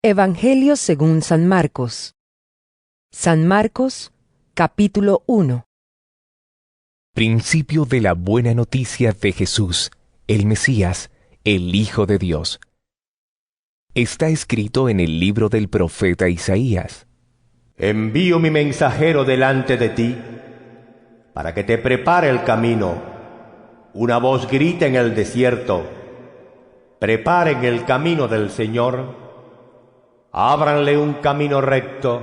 Evangelio según San Marcos. San Marcos, capítulo 1. Principio de la buena noticia de Jesús, el Mesías, el Hijo de Dios. Está escrito en el libro del profeta Isaías. Envío mi mensajero delante de ti, para que te prepare el camino. Una voz grita en el desierto: preparen el camino del Señor, ábranle un camino recto.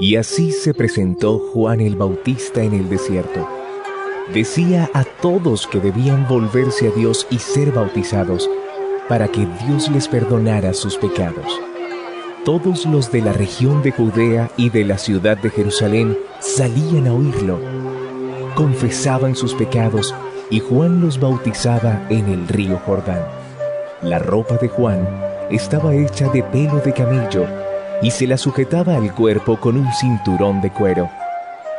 Y así se presentó Juan el Bautista en el desierto. Decía a todos que debían volverse a Dios y ser bautizados, para que Dios les perdonara sus pecados. Todos los de la región de Judea y de la ciudad de Jerusalén salían a oírlo. Confesaban sus pecados y Juan los bautizaba en el río Jordán. La ropa de Juan estaba hecha de pelo de camello y se la sujetaba al cuerpo con un cinturón de cuero,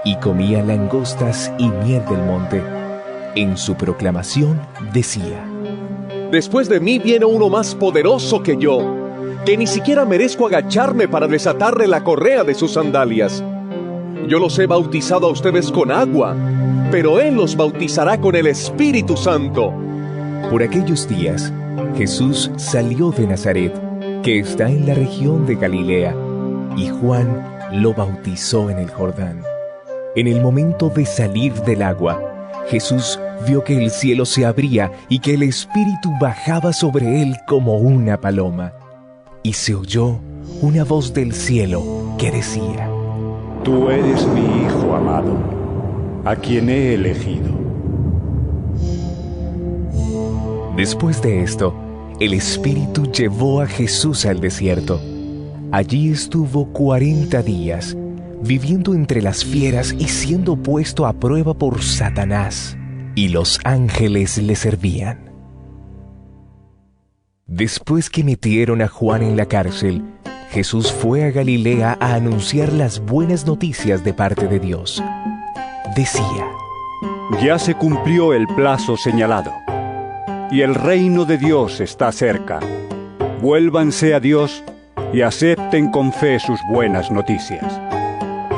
y comía langostas y miel del monte. En su proclamación decía: Después de mí viene uno más poderoso que yo, que ni siquiera merezco agacharme para desatarle la correa de sus sandalias. Yo los he bautizado a ustedes con agua, pero Él los bautizará con el Espíritu Santo. Por aquellos días, Jesús salió de Nazaret, que está en la región de Galilea, y Juan lo bautizó en el Jordán. En el momento de salir del agua, Jesús vio que el cielo se abría y que el Espíritu bajaba sobre él como una paloma. Y se oyó una voz del cielo que decía: Tú eres mi Hijo amado, a quien he elegido. Después de esto, el Espíritu llevó a Jesús al desierto. Allí estuvo 40 días, viviendo entre las fieras y siendo puesto a prueba por Satanás, y los ángeles le servían. Después que metieron a Juan en la cárcel, Jesús fue a Galilea a anunciar las buenas noticias de parte de Dios. Decía: Ya se cumplió el plazo señalado, y el reino de Dios está cerca. Vuélvanse a Dios y acepten con fe sus buenas noticias.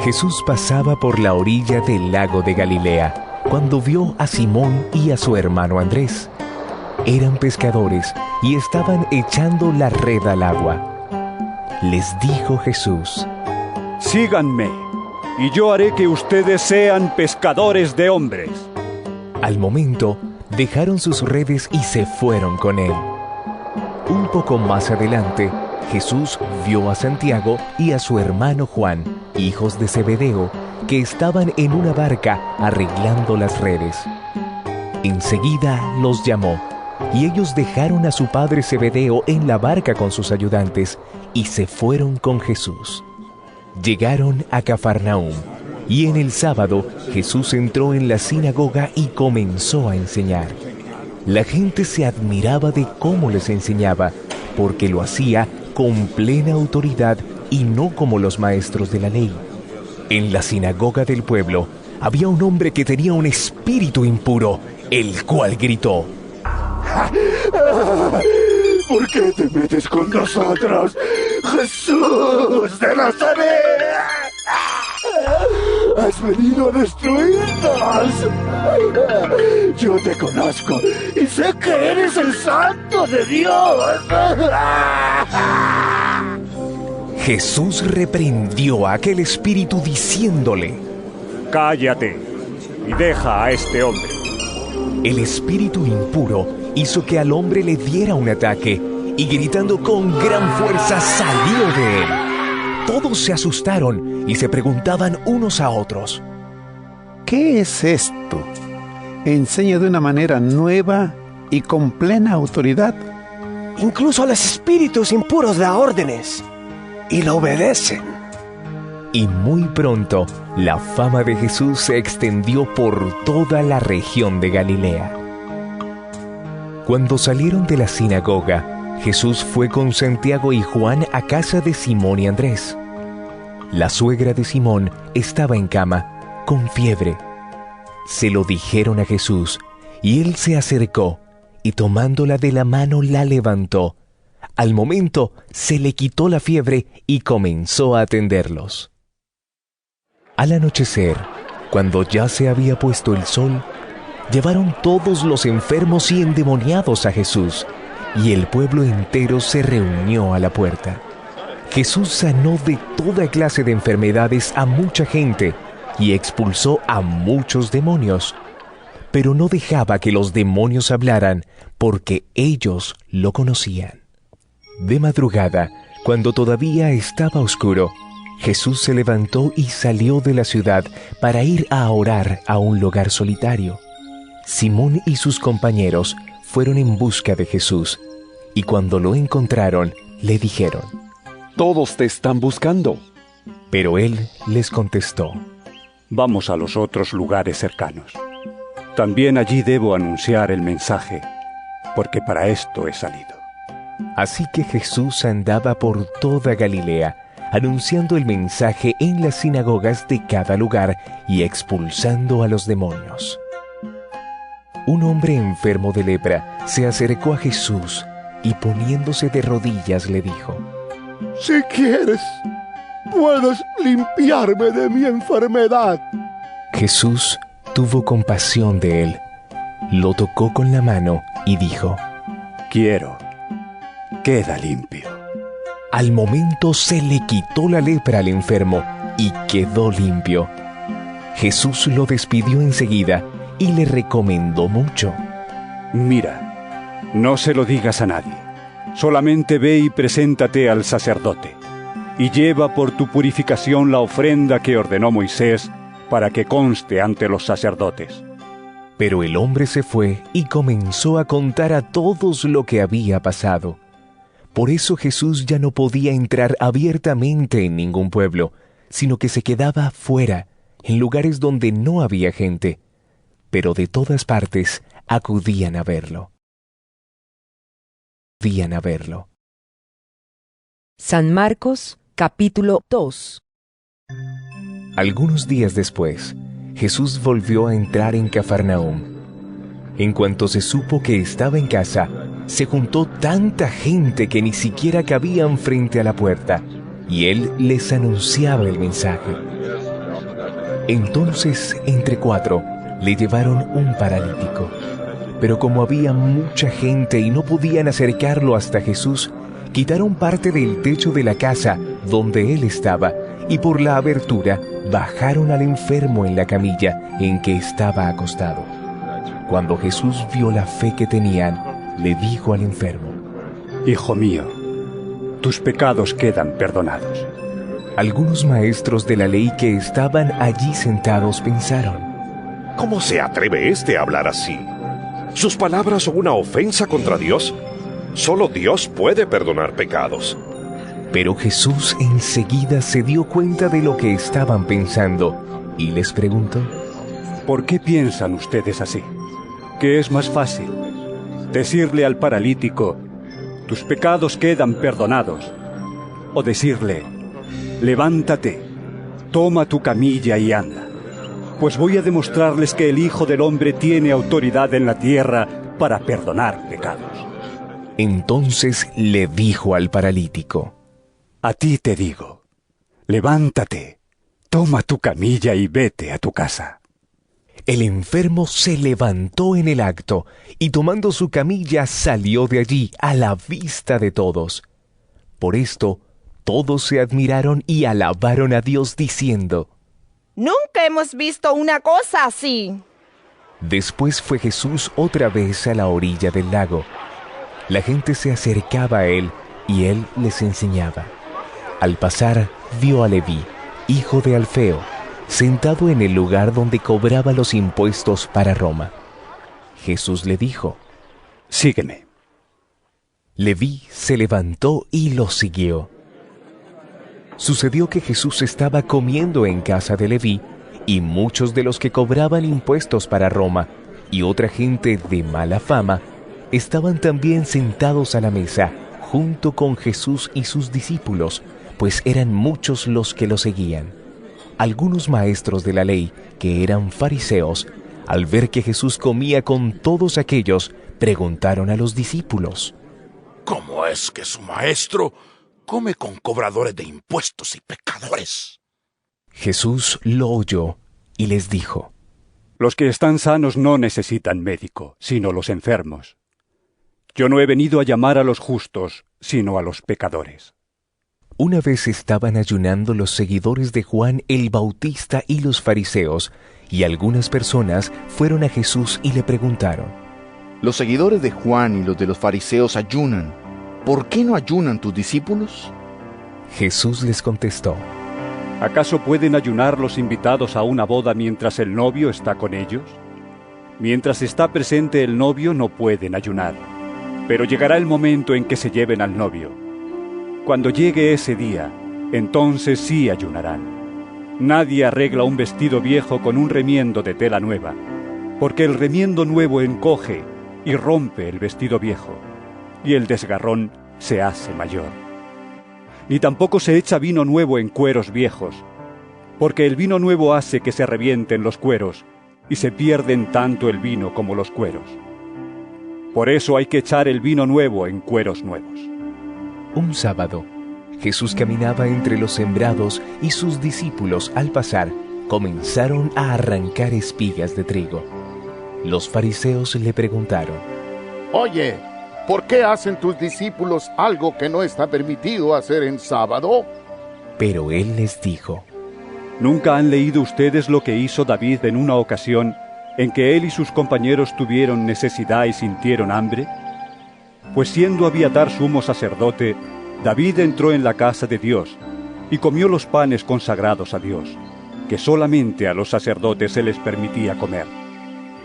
Jesús pasaba por la orilla del lago de Galilea, cuando vio a Simón y a su hermano Andrés. Eran pescadores y estaban echando la red al agua. Les dijo Jesús: Síganme, y yo haré que ustedes sean pescadores de hombres. Al momento, dejaron sus redes y se fueron con él. Un poco más adelante, Jesús vio a Santiago y a su hermano Juan, hijos de Zebedeo, que estaban en una barca arreglando las redes. Enseguida los llamó, y ellos dejaron a su padre Zebedeo en la barca con sus ayudantes y se fueron con Jesús. Llegaron a Cafarnaúm, y en el sábado Jesús entró en la sinagoga y comenzó a enseñar. La gente se admiraba de cómo les enseñaba, porque lo hacía con plena autoridad y no como los maestros de la ley. En la sinagoga del pueblo había un hombre que tenía un espíritu impuro, el cual gritó: ¿Por qué te metes con nosotros, Jesús de Nazaret? Has venido a destruirnos. Yo te conozco y sé que eres el Santo de Dios. Jesús reprendió a aquel espíritu diciéndole: Cállate y deja a este hombre. El espíritu impuro hizo que al hombre le diera un ataque y gritando con gran fuerza salió de él. Todos se asustaron y se preguntaban unos a otros: ¿Qué es esto? Enseña de una manera nueva y con plena autoridad. Incluso a los espíritus impuros da órdenes y lo obedecen. Y muy pronto la fama de Jesús se extendió por toda la región de Galilea. Cuando salieron de la sinagoga, Jesús fue con Santiago y Juan a casa de Simón y Andrés. La suegra de Simón estaba en cama, con fiebre. Se lo dijeron a Jesús, y él se acercó, y tomándola de la mano la levantó, Al momento se le quitó la fiebre y comenzó a atenderlos. Al anochecer, cuando ya se había puesto el sol, llevaron todos los enfermos y endemoniados a Jesús, y el pueblo entero se reunió a la puerta. Jesús sanó de toda clase de enfermedades a mucha gente y expulsó a muchos demonios, pero no dejaba que los demonios hablaran porque ellos lo conocían. De madrugada, cuando todavía estaba oscuro, Jesús se levantó y salió de la ciudad para ir a orar a un lugar solitario. Simón y sus compañeros fueron en busca de Jesús, y cuando lo encontraron, le dijeron: Todos te están buscando. Pero él les contestó: Vamos a los otros lugares cercanos. También allí debo anunciar el mensaje, porque para esto he salido. Así que Jesús andaba por toda Galilea, anunciando el mensaje en las sinagogas de cada lugar y expulsando a los demonios. Un hombre enfermo de lepra se acercó a Jesús y poniéndose de rodillas le dijo: Si quieres, puedes limpiarme de mi enfermedad. Jesús tuvo compasión de él, lo tocó con la mano y dijo: Quiero, queda limpio. Al momento se le quitó la lepra al enfermo y quedó limpio. Jesús lo despidió enseguida y le recomendó mucho. Mira, no se lo digas a nadie. Solamente ve y preséntate al sacerdote, y lleva por tu purificación la ofrenda que ordenó Moisés para que conste ante los sacerdotes. Pero el hombre se fue y comenzó a contar a todos lo que había pasado. Por eso Jesús ya no podía entrar abiertamente en ningún pueblo, sino que se quedaba fuera, en lugares donde no había gente, pero de todas partes acudían a verlo. San Marcos, capítulo 2. Algunos días después, Jesús volvió a entrar en Cafarnaúm. En cuanto se supo que estaba en casa, se juntó tanta gente que ni siquiera cabían frente a la puerta, y él les anunciaba el mensaje. Entonces, entre 4, le llevaron un paralítico. Pero como había mucha gente y no podían acercarlo hasta Jesús, quitaron parte del techo de la casa donde él estaba, y por la abertura bajaron al enfermo en la camilla en que estaba acostado. Cuando Jesús vio la fe que tenían, le dijo al enfermo: Hijo mío, tus pecados quedan perdonados. Algunos maestros de la ley que estaban allí sentados pensaron: ¿Cómo se atreve a hablar así? ¿Sus palabras son una ofensa contra Dios? Solo Dios puede perdonar pecados. Pero Jesús enseguida se dio cuenta de lo que estaban pensando y les preguntó: ¿Por qué piensan ustedes así? ¿Qué es más fácil? ¿Decirle al paralítico, tus pecados quedan perdonados? ¿O decirle, levántate, toma tu camilla y anda? Pues voy a demostrarles que el Hijo del Hombre tiene autoridad en la tierra para perdonar pecados. Entonces le dijo al paralítico: A ti te digo, levántate, toma tu camilla y vete a tu casa. El enfermo se levantó en el acto y tomando su camilla salió de allí a la vista de todos. Por esto, todos se admiraron y alabaron a Dios diciendo: Nunca hemos visto una cosa así. Después fue Jesús otra vez a la orilla del lago. La gente se acercaba a él y él les enseñaba. Al pasar, vio a Leví, hijo de Alfeo, sentado en el lugar donde cobraba los impuestos para Roma. Jesús le dijo: Sígueme. Leví se levantó y lo siguió. Sucedió que Jesús estaba comiendo en casa de Leví, y muchos de los que cobraban impuestos para Roma y otra gente de mala fama estaban también sentados a la mesa junto con Jesús y sus discípulos, pues eran muchos los que lo seguían. Algunos maestros de la ley, que eran fariseos, al ver que Jesús comía con todos aquellos, preguntaron a los discípulos: ¿Cómo es que su maestro come con cobradores de impuestos y pecadores? Jesús lo oyó y les dijo: Los que están sanos no necesitan médico, sino los enfermos. Yo no he venido a llamar a los justos, sino a los pecadores. Una vez estaban ayunando los seguidores de Juan el Bautista y los fariseos, y algunas personas fueron a Jesús y le preguntaron: Los seguidores de Juan y los de los fariseos ayunan. ¿Por qué no ayunan tus discípulos? Jesús les contestó: ¿Acaso pueden ayunar los invitados a una boda mientras el novio está con ellos? Mientras está presente el novio no pueden ayunar, pero llegará el momento en que se lleven al novio. Cuando llegue ese día, entonces sí ayunarán. Nadie arregla un vestido viejo con un remiendo de tela nueva, porque el remiendo nuevo encoge y rompe el vestido viejo, y el desgarrón se hace mayor. Ni tampoco se echa vino nuevo en cueros viejos, porque el vino nuevo hace que se revienten los cueros, y se pierden tanto el vino como los cueros. Por eso hay que echar el vino nuevo en cueros nuevos. Un sábado, Jesús caminaba entre los sembrados y sus discípulos, al pasar, comenzaron a arrancar espigas de trigo. Los fariseos le preguntaron: Oye, ¿por qué hacen tus discípulos algo que no está permitido hacer en sábado? Pero él les dijo: ¿Nunca han leído ustedes lo que hizo David en una ocasión en que él y sus compañeros tuvieron necesidad y sintieron hambre? Pues siendo Abiatar sumo sacerdote, David entró en la casa de Dios y comió los panes consagrados a Dios, que solamente a los sacerdotes se les permitía comer,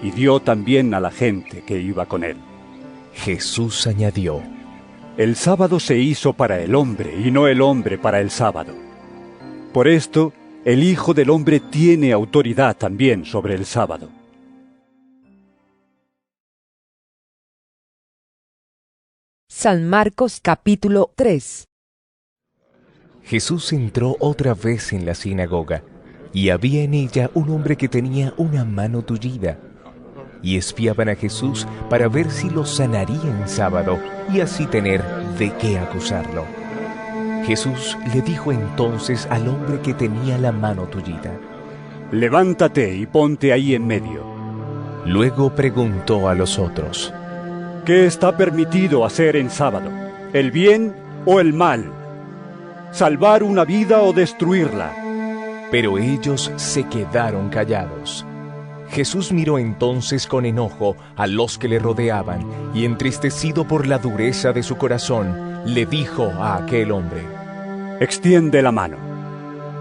y dio también a la gente que iba con él. Jesús añadió: El sábado se hizo para el hombre y no el hombre para el sábado. Por esto, el Hijo del Hombre tiene autoridad también sobre el sábado. San Marcos capítulo 3. Jesús entró otra vez en la sinagoga, y había en ella un hombre que tenía una mano tullida. Y espiaban a Jesús para ver si lo sanaría en sábado, y así tener de qué acusarlo. Jesús le dijo entonces al hombre que tenía la mano tullida: Levántate y ponte ahí en medio. Luego preguntó a los otros: ¿Qué está permitido hacer en sábado? ¿El bien o el mal? ¿Salvar una vida o destruirla? Pero ellos se quedaron callados. Jesús miró entonces con enojo a los que le rodeaban, y entristecido por la dureza de su corazón, le dijo a aquel hombre: Extiende la mano.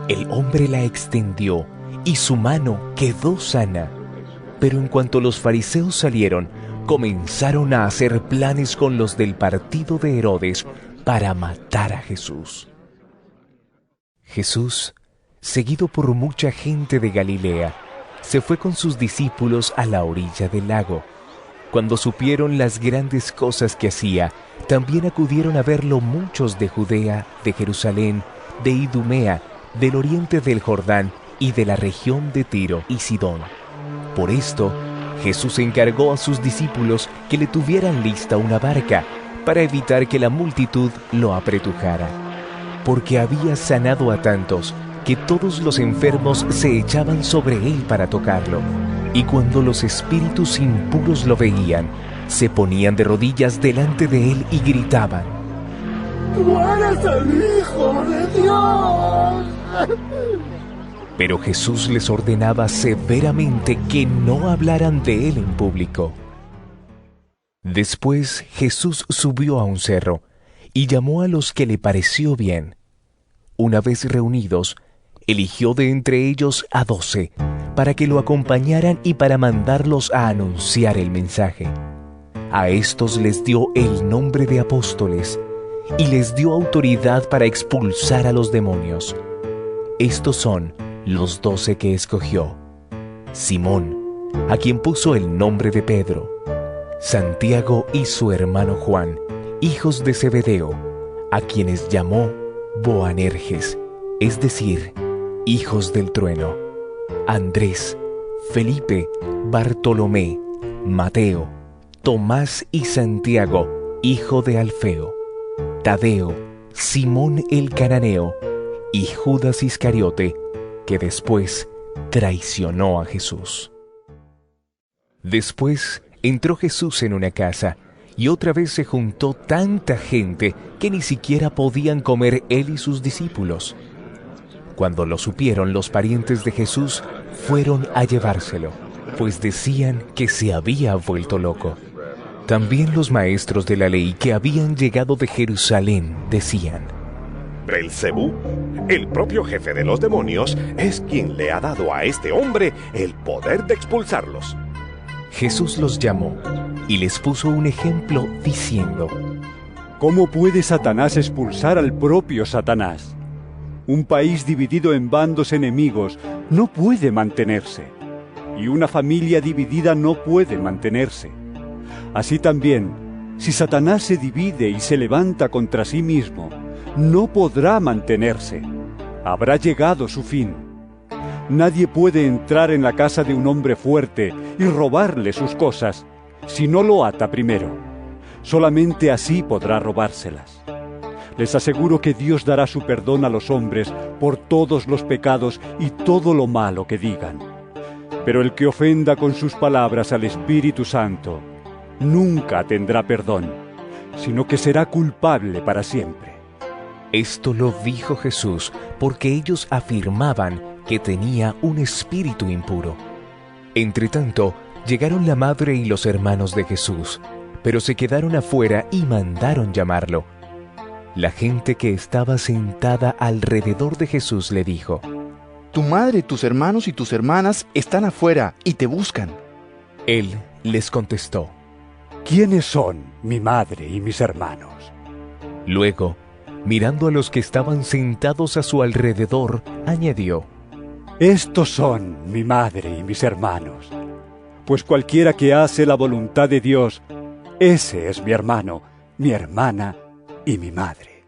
El hombre la extendió, y su mano quedó sana. Pero en cuanto los fariseos salieron, comenzaron a hacer planes con los del partido de Herodes para matar a Jesús. Jesús, seguido por mucha gente de Galilea, se fue con sus discípulos a la orilla del lago. Cuando supieron las grandes cosas que hacía, también acudieron a verlo muchos de Judea, de Jerusalén, de Idumea, del oriente del Jordán y de la región de Tiro y Sidón. Por esto, Jesús encargó a sus discípulos que le tuvieran lista una barca, para evitar que la multitud lo apretujara, porque había sanado a tantos que todos los enfermos se echaban sobre él para tocarlo, y cuando los espíritus impuros lo veían, se ponían de rodillas delante de él y gritaban: ¡Tú eres el Hijo de Dios! Pero Jesús les ordenaba severamente que no hablaran de él en público. Después Jesús subió a un cerro y llamó a los que le pareció bien. Una vez reunidos, eligió de entre ellos a 12 para que lo acompañaran y para mandarlos a anunciar el mensaje. A estos les dio el nombre de apóstoles y les dio autoridad para expulsar a los demonios. Estos son los 12 que escogió: Simón, a quien puso el nombre de Pedro; Santiago y su hermano Juan, hijos de Zebedeo, a quienes llamó Boanerges, es decir, hijos del trueno; Andrés, Felipe, Bartolomé, Mateo, Tomás y Santiago, hijo de Alfeo, Tadeo, Simón el cananeo y Judas Iscariote, que después traicionó a Jesús. Después entró Jesús en una casa, y otra vez se juntó tanta gente que ni siquiera podían comer él y sus discípulos. Cuando lo supieron, los parientes de Jesús fueron a llevárselo, pues decían que se había vuelto loco. También los maestros de la ley que habían llegado de Jerusalén decían: Belcebú, el propio jefe de los demonios, es quien le ha dado a este hombre el poder de expulsarlos. Jesús los llamó y les puso un ejemplo diciendo: ¿Cómo puede Satanás expulsar al propio Satanás? Un país dividido en bandos enemigos no puede mantenerse, y una familia dividida no puede mantenerse. Así también, si Satanás se divide y se levanta contra sí mismo, no podrá mantenerse. Habrá llegado su fin. Nadie puede entrar en la casa de un hombre fuerte y robarle sus cosas si no lo ata primero. Solamente así podrá robárselas. Les aseguro que Dios dará su perdón a los hombres por todos los pecados y todo lo malo que digan. Pero el que ofenda con sus palabras al Espíritu Santo nunca tendrá perdón, sino que será culpable para siempre. Esto lo dijo Jesús porque ellos afirmaban que tenía un espíritu impuro. Entretanto, llegaron la madre y los hermanos de Jesús, pero se quedaron afuera y mandaron llamarlo. La gente que estaba sentada alrededor de Jesús le dijo: Tu madre, tus hermanos y tus hermanas están afuera y te buscan. Él les contestó: ¿Quiénes son mi madre y mis hermanos? Luego, mirando a los que estaban sentados a su alrededor, añadió: Estos son mi madre y mis hermanos. Pues cualquiera que hace la voluntad de Dios, ese es mi hermano, mi hermana y mi madre.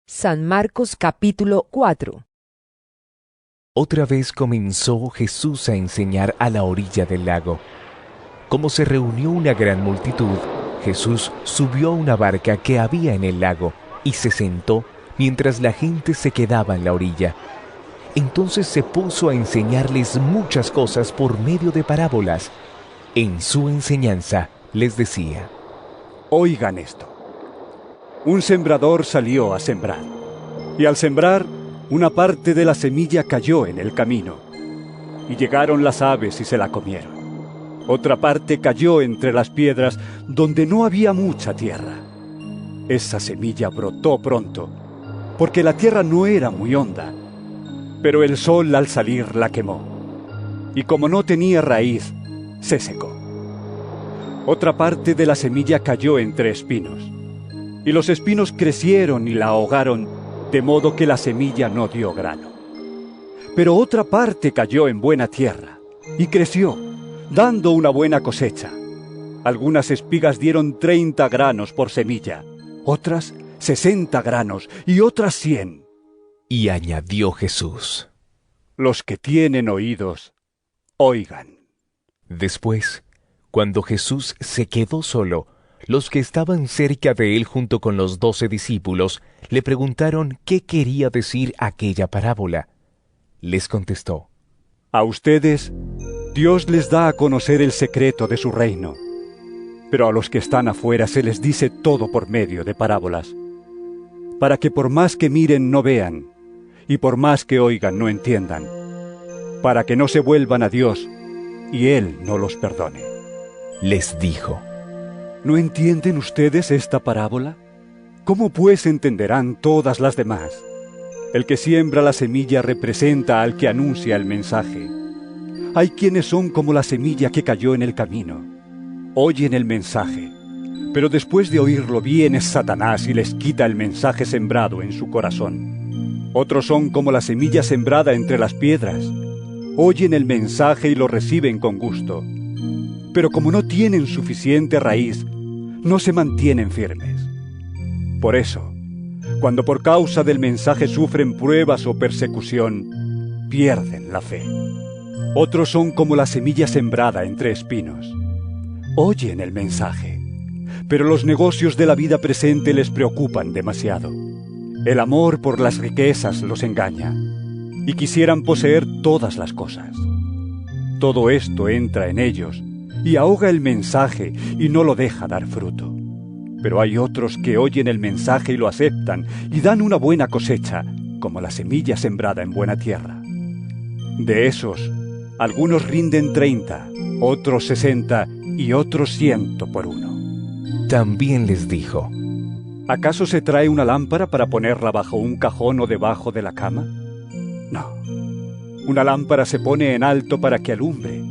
San Marcos capítulo 4. Otra vez comenzó Jesús a enseñar a la orilla del lago. Como se reunió una gran multitud, Jesús subió a una barca que había en el lago y se sentó mientras la gente se quedaba en la orilla. Entonces se puso a enseñarles muchas cosas por medio de parábolas. En su enseñanza les decía: Oigan esto. Un sembrador salió a sembrar, y al sembrar, una parte de la semilla cayó en el camino, y llegaron las aves y se la comieron. Otra parte cayó entre las piedras donde no había mucha tierra. Esa semilla brotó pronto, porque la tierra no era muy honda, pero el sol al salir la quemó, y como no tenía raíz, se secó. Otra parte de la semilla cayó entre espinos, y los espinos crecieron y la ahogaron, de modo que la semilla no dio grano. Pero otra parte cayó en buena tierra, y creció, dando una buena cosecha. Algunas espigas dieron 30 granos por semilla, otras 60 granos y otras 100. Y añadió Jesús: Los que tienen oídos, oigan. Después, cuando Jesús se quedó solo, los que estaban cerca de él junto con los 12 discípulos le preguntaron qué quería decir aquella parábola. Les contestó: A ustedes, Dios les da a conocer el secreto de su reino, pero a los que están afuera se les dice todo por medio de parábolas, para que por más que miren no vean, y por más que oigan no entiendan, para que no se vuelvan a Dios y Él no los perdone. Les dijo: ¿No entienden ustedes esta parábola? ¿Cómo pues entenderán todas las demás? El que siembra la semilla representa al que anuncia el mensaje. Hay quienes son como la semilla que cayó en el camino. Oyen el mensaje, pero después de oírlo viene Satanás y les quita el mensaje sembrado en su corazón. Otros son como la semilla sembrada entre las piedras. Oyen el mensaje y lo reciben con gusto, pero como no tienen suficiente raíz, no se mantienen firmes. Por eso, cuando por causa del mensaje sufren pruebas o persecución, pierden la fe. Otros son como la semilla sembrada entre espinos. Oyen el mensaje, pero los negocios de la vida presente les preocupan demasiado. El amor por las riquezas los engaña y quisieran poseer todas las cosas. Todo esto entra en ellos y ahoga el mensaje y no lo deja dar fruto. Pero hay otros que oyen el mensaje y lo aceptan y dan una buena cosecha, como la semilla sembrada en buena tierra. De esos, algunos rinden 30, otros 60 y otros 100 por uno. También les dijo: ¿Acaso se trae una lámpara para ponerla bajo un cajón o debajo de la cama? No. Una lámpara se pone en alto para que alumbre.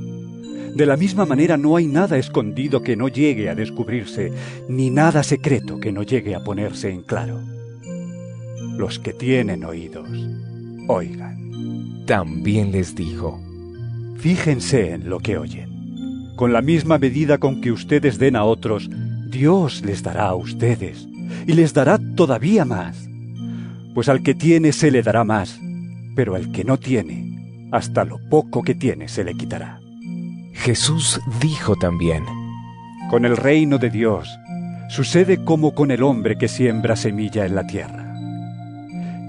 De la misma manera no hay nada escondido que no llegue a descubrirse, ni nada secreto que no llegue a ponerse en claro. Los que tienen oídos, oigan. También les dijo: Fíjense en lo que oyen. Con la misma medida con que ustedes den a otros, Dios les dará a ustedes, y les dará todavía más. Pues al que tiene se le dará más, pero al que no tiene, hasta lo poco que tiene se le quitará. Jesús dijo también: Con el reino de Dios sucede como con el hombre que siembra semilla en la tierra.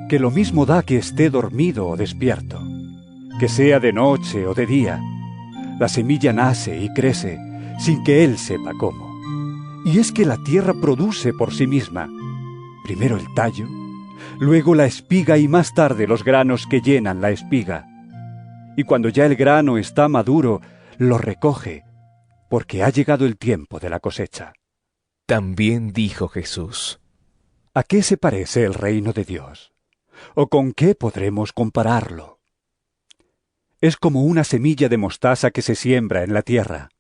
Que lo mismo da que esté dormido o despierto, que sea de noche o de día. La semilla nace y crece sin que él sepa cómo. Y es que la tierra produce por sí misma, primero el tallo, luego la espiga y más tarde los granos que llenan la espiga. Y cuando ya el grano está maduro, lo recoge, porque ha llegado el tiempo de la cosecha. También dijo Jesús: ¿A qué se parece el reino de Dios? ¿O con qué podremos compararlo? Es como una semilla de mostaza que se siembra en la tierra.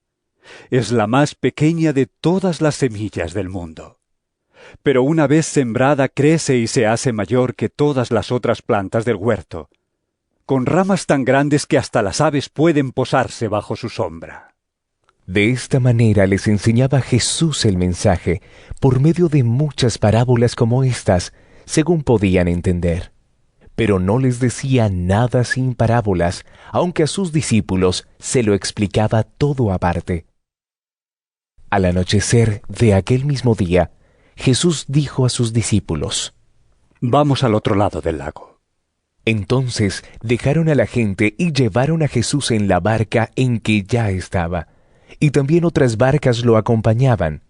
Es la más pequeña de todas las semillas del mundo. Pero una vez sembrada crece y se hace mayor que todas las otras plantas del huerto, con ramas tan grandes que hasta las aves pueden posarse bajo su sombra. De esta manera les enseñaba Jesús el mensaje por medio de muchas parábolas como estas, según podían entender. Pero no les decía nada sin parábolas, aunque a sus discípulos se lo explicaba todo aparte. Al anochecer de aquel mismo día, Jesús dijo a sus discípulos: Vamos al otro lado del lago. Entonces dejaron a la gente y llevaron a Jesús en la barca en que ya estaba, y también otras barcas lo acompañaban.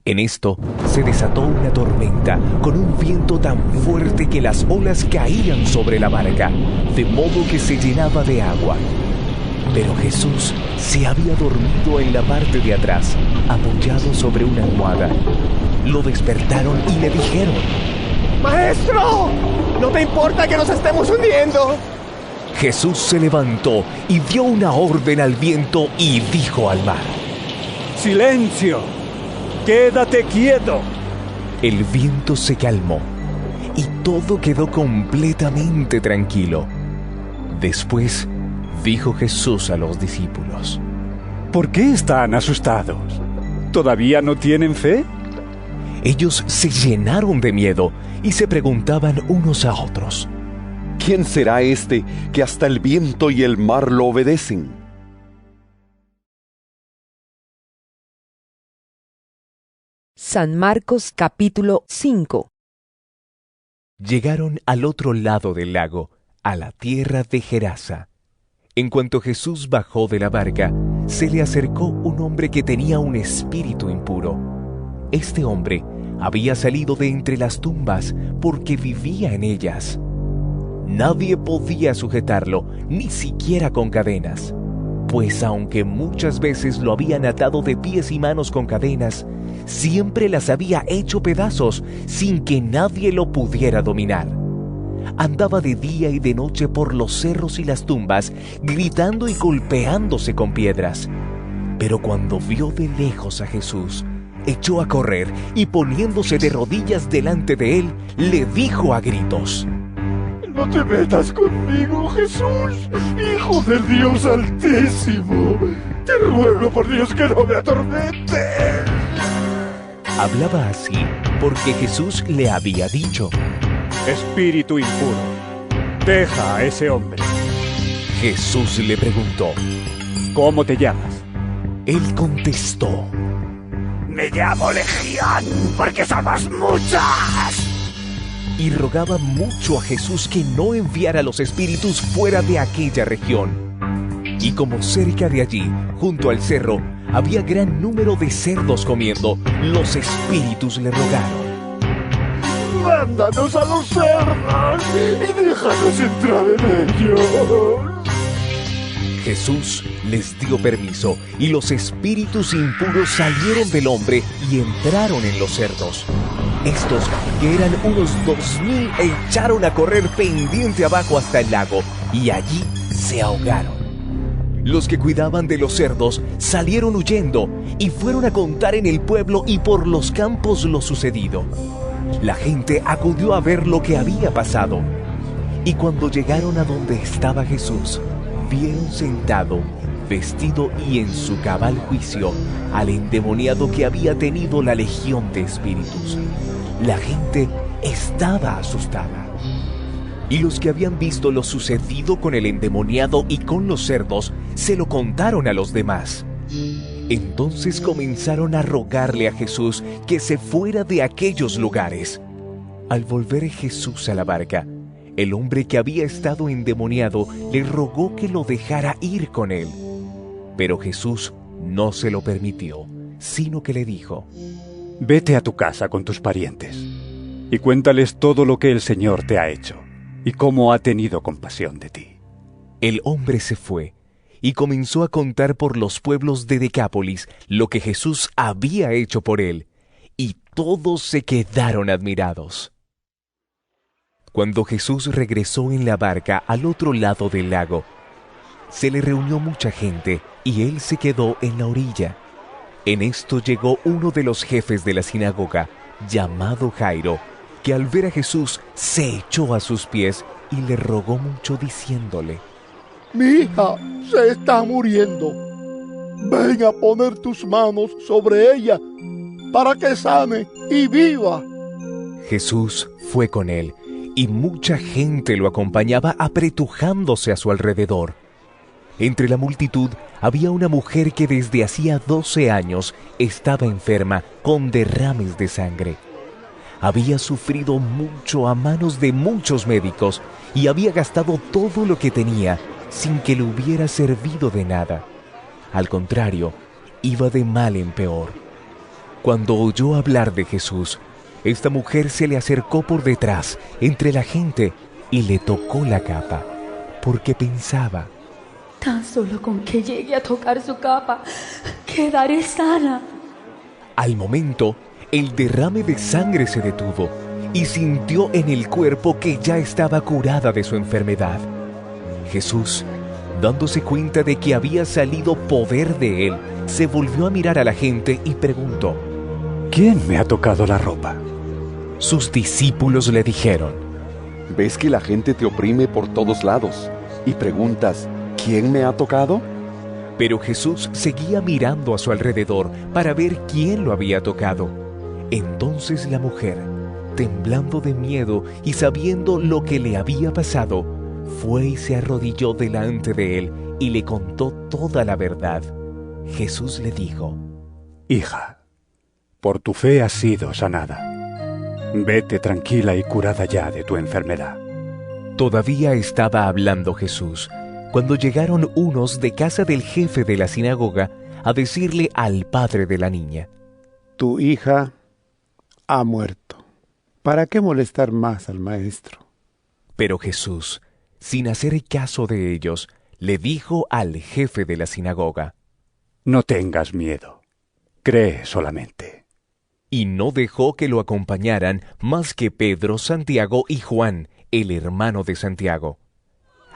En esto se desató una tormenta, con un viento tan fuerte que las olas caían sobre la barca, de modo que se llenaba de agua. Pero Jesús se había dormido en la parte de atrás, apoyado sobre una almohada. Lo despertaron y le dijeron: ¡Maestro! ¿No te importa que nos estemos hundiendo? Jesús se levantó y dio una orden al viento y dijo al mar: ¡Silencio! ¡Quédate quieto! El viento se calmó y todo quedó completamente tranquilo. Después dijo Jesús a los discípulos: ¿Por qué están asustados? ¿Todavía no tienen fe? Ellos se llenaron de miedo y se preguntaban unos a otros: ¿Quién será este que hasta el viento y el mar lo obedecen? San Marcos capítulo 5. Llegaron al otro lado del lago, a la tierra de Gerasa. En cuanto Jesús bajó de la barca, se le acercó un hombre que tenía un espíritu impuro. Este hombre había salido de entre las tumbas porque vivía en ellas. Nadie podía sujetarlo, ni siquiera con cadenas, pues aunque muchas veces lo habían atado de pies y manos con cadenas, siempre las había hecho pedazos sin que nadie lo pudiera dominar. Andaba de día y de noche por los cerros y las tumbas, gritando y golpeándose con piedras. Pero cuando vio de lejos a Jesús, echó a correr y poniéndose de rodillas delante de él, le dijo a gritos: No te metas conmigo, Jesús, Hijo del Dios Altísimo. Te ruego por Dios que no me atormentes. Hablaba así porque Jesús le había dicho: Espíritu impuro, deja a ese hombre. Jesús le preguntó: ¿Cómo te llamas? Él contestó: Me llamo Legión, porque somos muchas. Y rogaba mucho a Jesús que no enviara a los espíritus fuera de aquella región. Y como cerca de allí, junto al cerro, había gran número de cerdos comiendo, los espíritus le rogaron: Mándanos a los cerdos y déjanos entrar en ellos. Jesús les dio permiso, y los espíritus impuros salieron del hombre y entraron en los cerdos. Estos, que eran unos 2000, echaron a correr pendiente abajo hasta el lago, y allí se ahogaron. Los que cuidaban de los cerdos salieron huyendo y fueron a contar en el pueblo y por los campos lo sucedido. La gente acudió a ver lo que había pasado. Y cuando llegaron a donde estaba Jesús, vieron sentado, vestido y en su cabal juicio, al endemoniado que había tenido la legión de espíritus. La gente estaba asustada. Y los que habían visto lo sucedido con el endemoniado y con los cerdos, se lo contaron a los demás. Entonces comenzaron a rogarle a Jesús que se fuera de aquellos lugares. Al volver Jesús a la barca, el hombre que había estado endemoniado le rogó que lo dejara ir con él. Pero Jesús no se lo permitió, sino que le dijo: Vete a tu casa con tus parientes y cuéntales todo lo que el Señor te ha hecho y cómo ha tenido compasión de ti. El hombre se fue y comenzó a contar por los pueblos de Decápolis lo que Jesús había hecho por él, y todos se quedaron admirados. Cuando Jesús regresó en la barca al otro lado del lago, se le reunió mucha gente y él se quedó en la orilla. En esto llegó uno de los jefes de la sinagoga, llamado Jairo, que al ver a Jesús se echó a sus pies y le rogó mucho diciéndole: Mi hija se está muriendo. Ven a poner tus manos sobre ella para que sane y viva. Jesús fue con él, y mucha gente lo acompañaba apretujándose a su alrededor. Entre la multitud había una mujer que desde hacía 12 años estaba enferma con derrames de sangre. Había sufrido mucho a manos de muchos médicos y había gastado todo lo que tenía sin que le hubiera servido de nada. Al contrario, iba de mal en peor. Cuando oyó hablar de Jesús, esta mujer se le acercó por detrás, entre la gente, y le tocó la capa, porque pensaba: Tan solo con que llegue a tocar su capa, quedaré sana. Al momento, el derrame de sangre se detuvo y sintió en el cuerpo que ya estaba curada de su enfermedad. Jesús, dándose cuenta de que había salido poder de él, se volvió a mirar a la gente y preguntó: ¿Quién me ha tocado la ropa? Sus discípulos le dijeron: ¿Ves que la gente te oprime por todos lados y preguntas: ¿quién me ha tocado? Pero Jesús seguía mirando a su alrededor para ver quién lo había tocado. Entonces la mujer, temblando de miedo y sabiendo lo que le había pasado, fue y se arrodilló delante de él y le contó toda la verdad. Jesús le dijo: Hija, por tu fe has sido sanada. Vete tranquila y curada ya de tu enfermedad. Todavía estaba hablando Jesús cuando llegaron unos de casa del jefe de la sinagoga a decirle al padre de la niña: Tu hija ha muerto. ¿Para qué molestar más al maestro? Pero Jesús, sin hacer caso de ellos, le dijo al jefe de la sinagoga: No tengas miedo, cree solamente. Y no dejó que lo acompañaran más que Pedro, Santiago y Juan, el hermano de Santiago.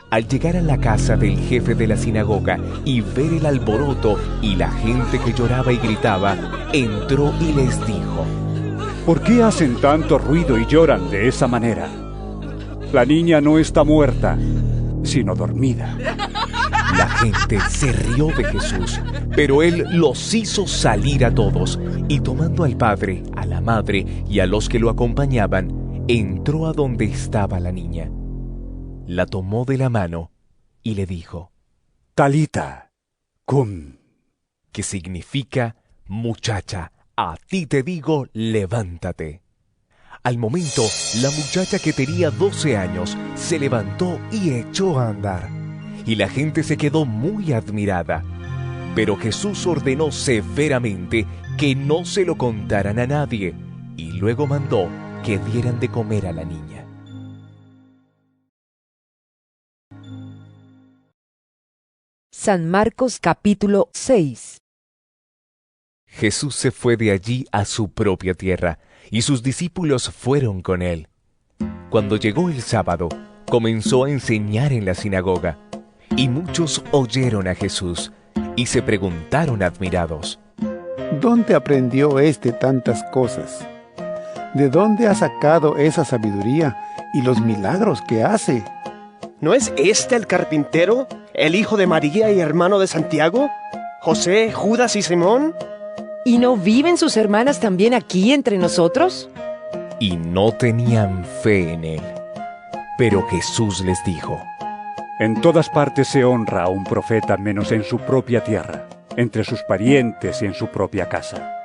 Al llegar a la casa del jefe de la sinagoga y ver el alboroto y la gente que lloraba y gritaba, entró y les dijo: ¿Por qué hacen tanto ruido y lloran de esa manera? La niña no está muerta, sino dormida. La gente se rió de Jesús, pero él los hizo salir a todos, y tomando al padre, a la madre y a los que lo acompañaban, entró a donde estaba la niña. La tomó de la mano y le dijo: Talita, cum, que significa: muchacha, a ti te digo, levántate. Al momento, la muchacha, que tenía 12 años, se levantó y echó a andar, y la gente se quedó muy admirada. Pero Jesús ordenó severamente que no se lo contaran a nadie, y luego mandó que dieran de comer a la niña. San Marcos capítulo 6. Jesús se fue de allí a su propia tierra, y sus discípulos fueron con él. Cuando llegó el sábado, comenzó a enseñar en la sinagoga, y muchos oyeron a Jesús, y se preguntaron admirados: ¿Dónde aprendió tantas cosas? ¿De dónde ha sacado esa sabiduría y los milagros que hace? ¿No es este el carpintero, el hijo de María y hermano de Santiago, José, Judas y Simón? ¿Y no viven sus hermanas también aquí entre nosotros? Y no tenían fe en él. Pero Jesús les dijo: en todas partes se honra a un profeta menos en su propia tierra, entre sus parientes y en su propia casa.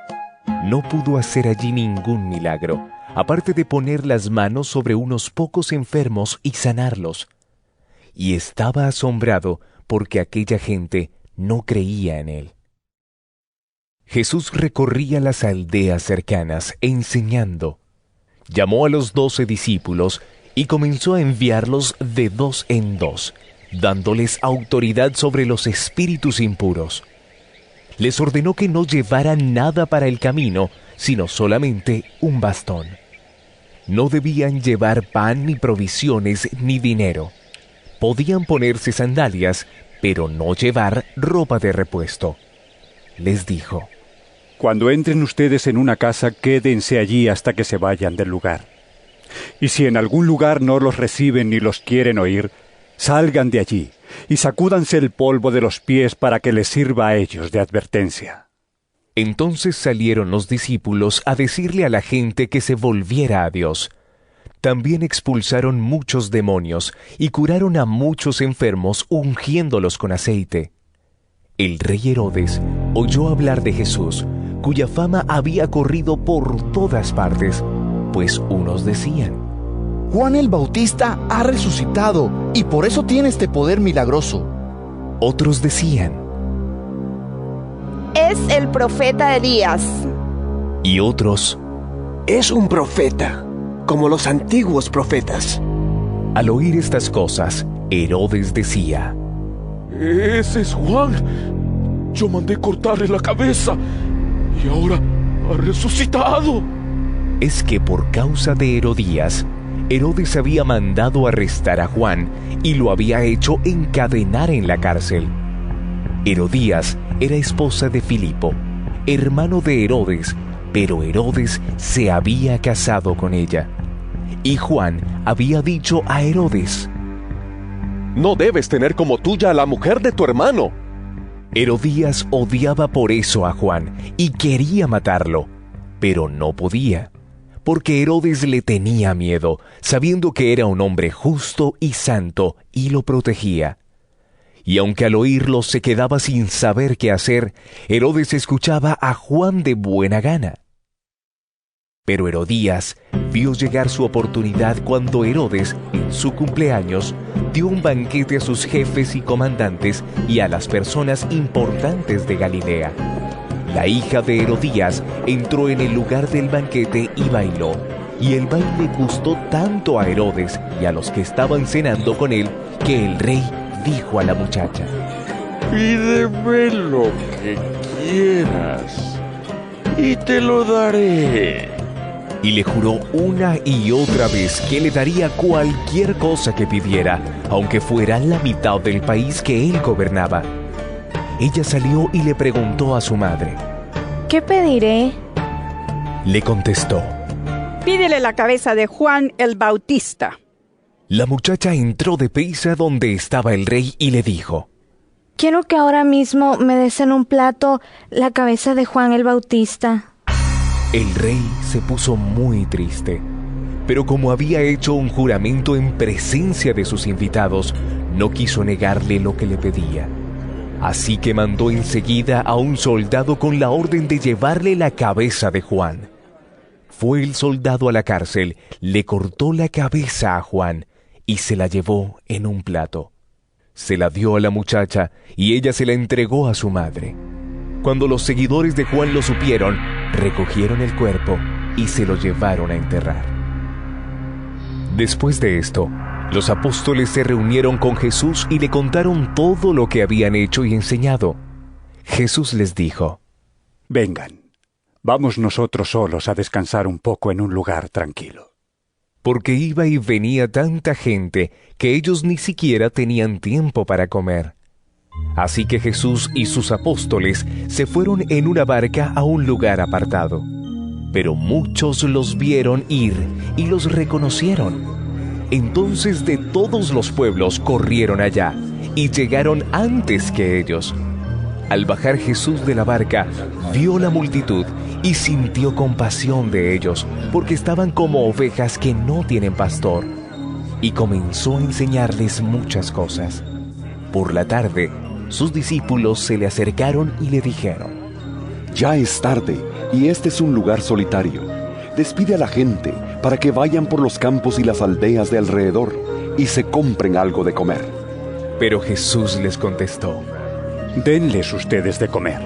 No pudo hacer allí ningún milagro, aparte de poner las manos sobre unos pocos enfermos y sanarlos. Y estaba asombrado porque aquella gente no creía en él. Jesús recorría las aldeas cercanas enseñando. Llamó a los 12 discípulos y comenzó a enviarlos de 2 en 2, dándoles autoridad sobre los espíritus impuros. Les ordenó que no llevaran nada para el camino, sino solamente un bastón. No debían llevar pan ni provisiones ni dinero. Podían ponerse sandalias, pero no llevar ropa de repuesto. Les dijo: cuando entren ustedes en una casa, quédense allí hasta que se vayan del lugar. Y si en algún lugar no los reciben ni los quieren oír, salgan de allí y sacúdanse el polvo de los pies para que les sirva a ellos de advertencia. Entonces salieron los discípulos a decirle a la gente que se volviera a Dios. También expulsaron muchos demonios y curaron a muchos enfermos ungiéndolos con aceite. El rey Herodes oyó hablar de Jesús, cuya fama había corrido por todas partes, pues unos decían: Juan el Bautista ha resucitado y por eso tiene este poder milagroso. Otros decían: es el profeta Elías. Y otros: es un profeta, como los antiguos profetas. Al oír estas cosas, Herodes decía: ese es Juan. Yo mandé cortarle la cabeza y ahora ha resucitado. Es que por causa de Herodías, Herodes había mandado arrestar a Juan y lo había hecho encadenar en la cárcel. Herodías era esposa de Filipo, hermano de Herodes, pero Herodes se había casado con ella. Y Juan había dicho a Herodes: no debes tener como tuya a la mujer de tu hermano. Herodías odiaba por eso a Juan y quería matarlo, pero no podía, porque Herodes le tenía miedo, sabiendo que era un hombre justo y santo y lo protegía. Y aunque al oírlo se quedaba sin saber qué hacer, Herodes escuchaba a Juan de buena gana. Pero Herodías vio llegar su oportunidad cuando Herodes, en su cumpleaños, dio un banquete a sus jefes y comandantes y a las personas importantes de Galilea. La hija de Herodías entró en el lugar del banquete y bailó, y el baile gustó tanto a Herodes y a los que estaban cenando con él, que el rey dijo a la muchacha: pídeme lo que quieras y te lo daré. Y le juró una y otra vez que le daría cualquier cosa que pidiera, aunque fuera la mitad del país que él gobernaba. Ella salió y le preguntó a su madre: ¿qué pediré? Le contestó: pídele la cabeza de Juan el Bautista. La muchacha entró deprisa donde estaba el rey y le dijo: quiero que ahora mismo me des en un plato la cabeza de Juan el Bautista. El rey se puso muy triste, Pero como había hecho un juramento en presencia de sus invitados, no quiso negarle lo que le pedía. Así que mandó enseguida a un soldado con la orden de llevarle la cabeza de Juan. Fue el soldado a la cárcel, le cortó la cabeza a Juan y se la llevó en un plato. Se la dio a la muchacha y ella se la entregó a su madre. Cuando los seguidores de Juan lo supieron, recogieron el cuerpo y se lo llevaron a enterrar. Después de esto, los apóstoles se reunieron con Jesús y le contaron todo lo que habían hecho y enseñado. Jesús les dijo: Vengan, vamos nosotros solos a descansar un poco en un lugar tranquilo. Porque iba y venía tanta gente que ellos ni siquiera tenían tiempo para comer. Así que Jesús y sus apóstoles se fueron en una barca a un lugar apartado. Pero muchos los vieron ir y los reconocieron. Entonces de todos los pueblos corrieron allá y llegaron antes que ellos. Al bajar Jesús de la barca, vio la multitud y sintió compasión de ellos, porque estaban como ovejas que no tienen pastor. Y comenzó a enseñarles muchas cosas. Por la tarde, sus discípulos se le acercaron y le dijeron: Ya es tarde y este es un lugar solitario. Despide a la gente para que vayan por los campos y las aldeas de alrededor y se compren algo de comer. Pero Jesús les contestó: Denles ustedes de comer.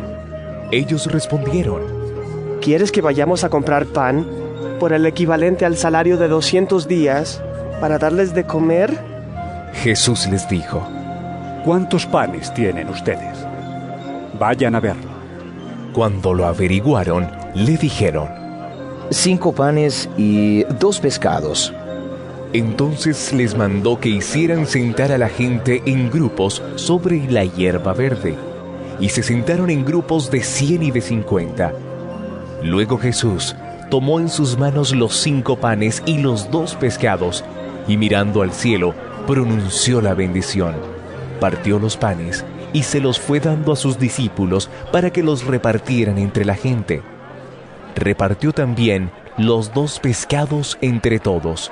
Ellos respondieron: ¿Quieres que vayamos a comprar pan por el equivalente al salario de 200 días para darles de comer? Jesús les dijo: ¿Cuántos panes tienen ustedes? Vayan a verlo. Cuando lo averiguaron, le dijeron: 5 panes y 2 pescados. Entonces les mandó que hicieran sentar a la gente en grupos sobre la hierba verde, y se sentaron en grupos de 100 y de 50. Luego Jesús tomó en sus manos los 5 panes y los 2 pescados, y mirando al cielo, pronunció la bendición. Partió los panes y se los fue dando a sus discípulos para que los repartieran entre la gente. Repartió también los 2 pescados entre todos.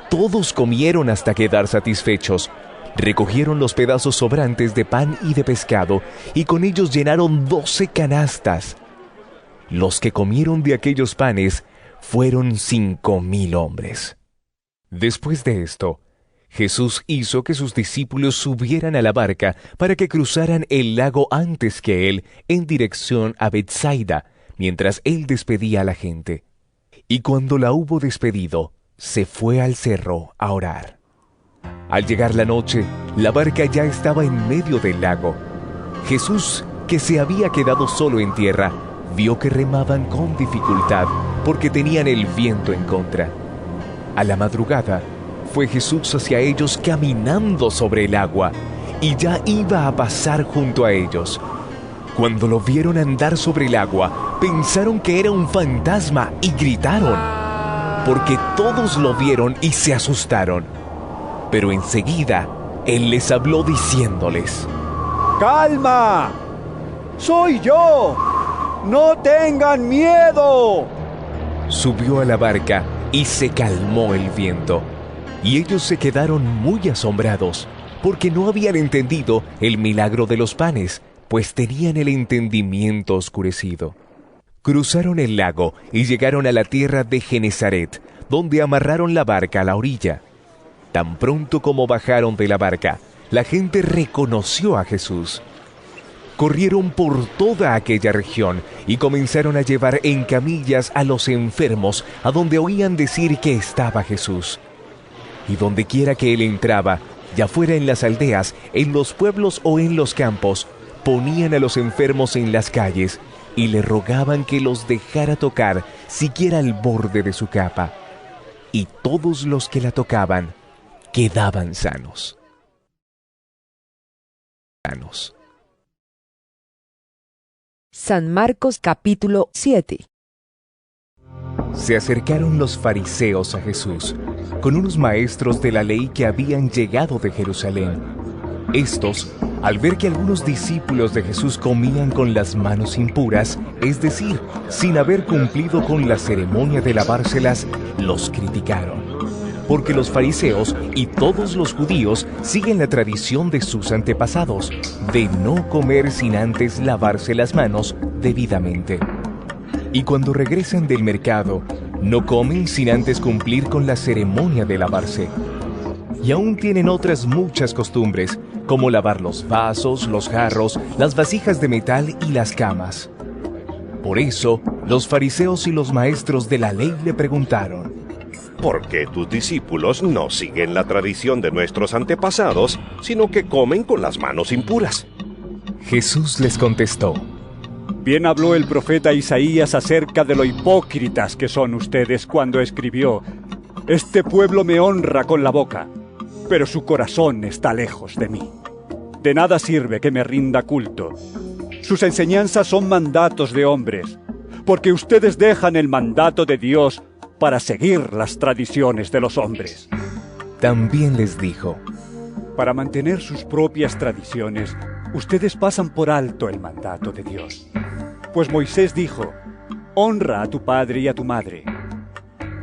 Todos comieron hasta quedar satisfechos. Recogieron los pedazos sobrantes de pan y de pescado, y con ellos llenaron 12 canastas. Los que comieron de aquellos panes fueron 5,000 hombres. Después de esto, Jesús hizo que sus discípulos subieran a la barca para que cruzaran el lago antes que él en dirección a Betsaida, mientras él despedía a la gente. Y cuando la hubo despedido, se fue al cerro a orar. Al llegar la noche, la barca ya estaba en medio del lago. Jesús, que se había quedado solo en tierra, vio que remaban con dificultad porque tenían el viento en contra. A la madrugada, fue Jesús hacia ellos caminando sobre el agua, y ya iba a pasar junto a ellos. Cuando lo vieron andar sobre el agua, pensaron que era un fantasma y gritaron, porque todos lo vieron y se asustaron. Pero enseguida, él les habló diciéndoles: ¡Calma! ¡Soy yo! ¡No tengan miedo! Subió a la barca y se calmó el viento. Y ellos se quedaron muy asombrados, porque no habían entendido el milagro de los panes, pues tenían el entendimiento oscurecido. Cruzaron el lago y llegaron a la tierra de Genesaret, donde amarraron la barca a la orilla. Tan pronto como bajaron de la barca, la gente reconoció a Jesús. Corrieron por toda aquella región y comenzaron a llevar en camillas a los enfermos a donde oían decir que estaba Jesús. Y donde quiera que él entraba, ya fuera en las aldeas, en los pueblos o en los campos, ponían a los enfermos en las calles y le rogaban que los dejara tocar siquiera el borde de su capa. Y todos los que la tocaban quedaban sanos. San Marcos capítulo 7. Se acercaron los fariseos a Jesús, con unos maestros de la ley que habían llegado de Jerusalén. Estos Al ver que algunos discípulos de Jesús comían con las manos impuras, es decir, sin haber cumplido con la ceremonia de lavárselas, los criticaron. Porque los fariseos y todos los judíos siguen la tradición de sus antepasados, de no comer sin antes lavarse las manos debidamente. Y cuando regresan del mercado, no comen sin antes cumplir con la ceremonia de lavarse. Y aún tienen otras muchas costumbres, como lavar los vasos, los jarros, las vasijas de metal y las camas. Por eso, los fariseos y los maestros de la ley le preguntaron: ¿por qué tus discípulos no siguen la tradición de nuestros antepasados, sino que comen con las manos impuras? Jesús les contestó: bien habló el profeta Isaías acerca de lo hipócritas que son ustedes cuando escribió: este pueblo me honra con la boca, pero su corazón está lejos de mí. De nada sirve que me rinda culto. Sus enseñanzas son mandatos de hombres, porque ustedes dejan el mandato de Dios para seguir las tradiciones de los hombres. También les dijo: para mantener sus propias tradiciones, ustedes pasan por alto el mandato de Dios. Pues Moisés dijo: honra a tu padre y a tu madre.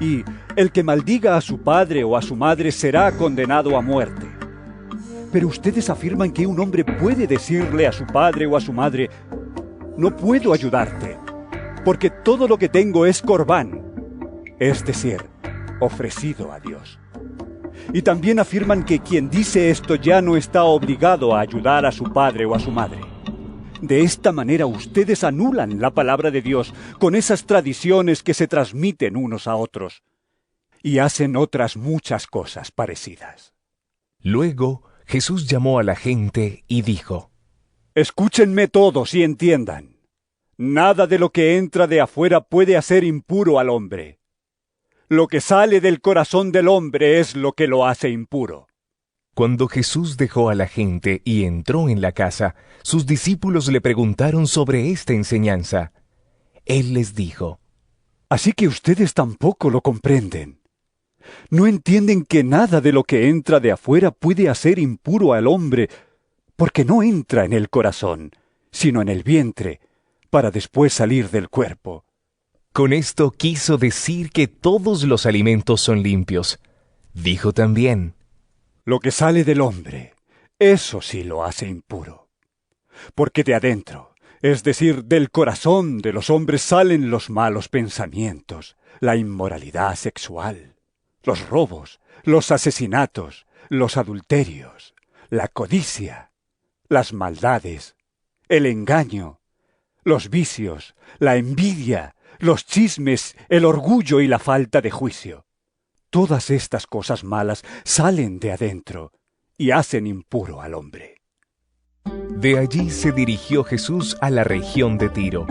Y el que maldiga a su padre o a su madre será condenado a muerte. Pero ustedes afirman que un hombre puede decirle a su padre o a su madre: no puedo ayudarte, porque todo lo que tengo es corbán, es decir, ofrecido a Dios. Y también afirman que quien dice esto ya no está obligado a ayudar a su padre o a su madre. De esta manera ustedes anulan la palabra de Dios con esas tradiciones que se transmiten unos a otros, y hacen otras muchas cosas parecidas. Luego Jesús llamó a la gente y dijo: escúchenme todos y entiendan. Nada de lo que entra de afuera puede hacer impuro al hombre. Lo que sale del corazón del hombre es lo que lo hace impuro. Cuando Jesús dejó a la gente y entró en la casa, sus discípulos le preguntaron sobre esta enseñanza. Él les dijo: así que ustedes tampoco lo comprenden. ¿No entienden que nada de lo que entra de afuera puede hacer impuro al hombre, porque no entra en el corazón, sino en el vientre, para después salir del cuerpo? Con esto quiso decir que todos los alimentos son limpios. Dijo también: lo que sale del hombre, eso sí lo hace impuro. Porque de adentro, es decir, del corazón de los hombres salen los malos pensamientos, la inmoralidad sexual, los robos, los asesinatos, los adulterios, la codicia, las maldades, el engaño, los vicios, la envidia, los chismes, el orgullo y la falta de juicio. Todas estas cosas malas salen de adentro y hacen impuro al hombre. De allí se dirigió Jesús a la región de Tiro.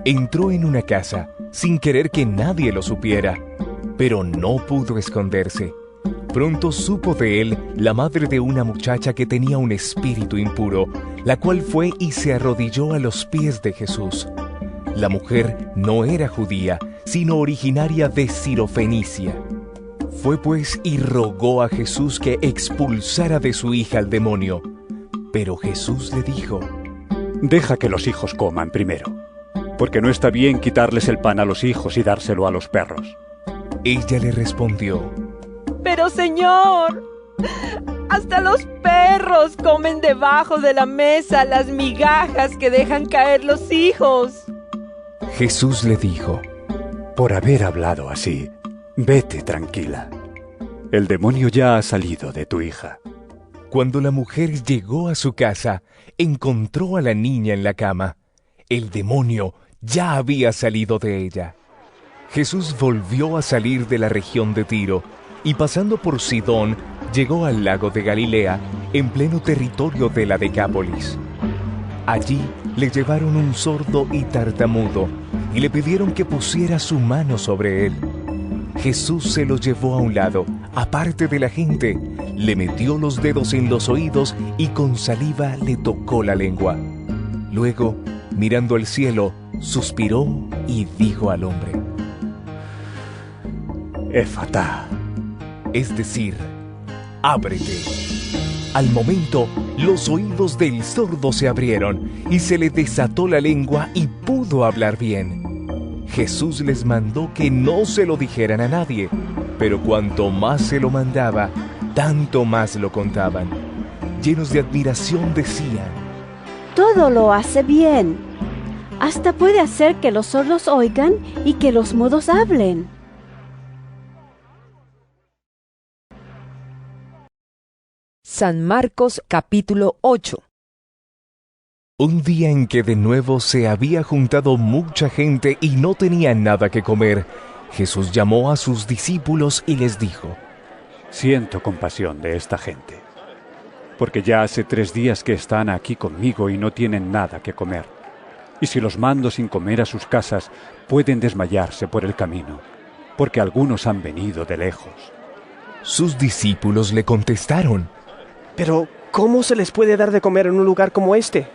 Entró en una casa sin querer que nadie lo supiera, pero no pudo esconderse. Pronto supo de él la madre de una muchacha que tenía un espíritu impuro, la cual fue y se arrodilló a los pies de Jesús. La mujer no era judía, sino originaria de Sirofenicia. Fue pues y rogó a Jesús que expulsara de su hija al demonio. Pero Jesús le dijo: deja que los hijos coman primero, porque no está bien quitarles el pan a los hijos y dárselo a los perros. Ella le respondió: pero Señor, hasta los perros comen debajo de la mesa las migajas que dejan caer los hijos. Jesús le dijo: por haber hablado así, vete tranquila. El demonio ya ha salido de tu hija. Cuando la mujer llegó a su casa, encontró a la niña en la cama. El demonio ya había salido de ella. Jesús volvió a salir de la región de Tiro y pasando por Sidón, llegó al lago de Galilea, en pleno territorio de la Decápolis. Allí le llevaron un sordo y tartamudo y le pidieron que pusiera su mano sobre él. Jesús se lo llevó a un lado, aparte de la gente, le metió los dedos en los oídos y con saliva le tocó la lengua. Luego, mirando al cielo, suspiró y dijo al hombre: Efatá, es decir, ábrete. Al momento, los oídos del sordo se abrieron y se le desató la lengua y pudo hablar bien. Jesús les mandó que no se lo dijeran a nadie, pero cuanto más se lo mandaba, tanto más lo contaban. Llenos de admiración decían: todo lo hace bien. Hasta puede hacer que los sordos oigan y que los mudos hablen. San Marcos capítulo 8. Un día en que de nuevo se había juntado mucha gente y no tenían nada que comer, Jesús llamó a sus discípulos y les dijo: siento compasión de esta gente, porque ya hace 3 días que están aquí conmigo y no tienen nada que comer. Y si los mando sin comer a sus casas, pueden desmayarse por el camino, porque algunos han venido de lejos. Sus discípulos le contestaron: pero, ¿cómo se les puede dar de comer en un lugar como este,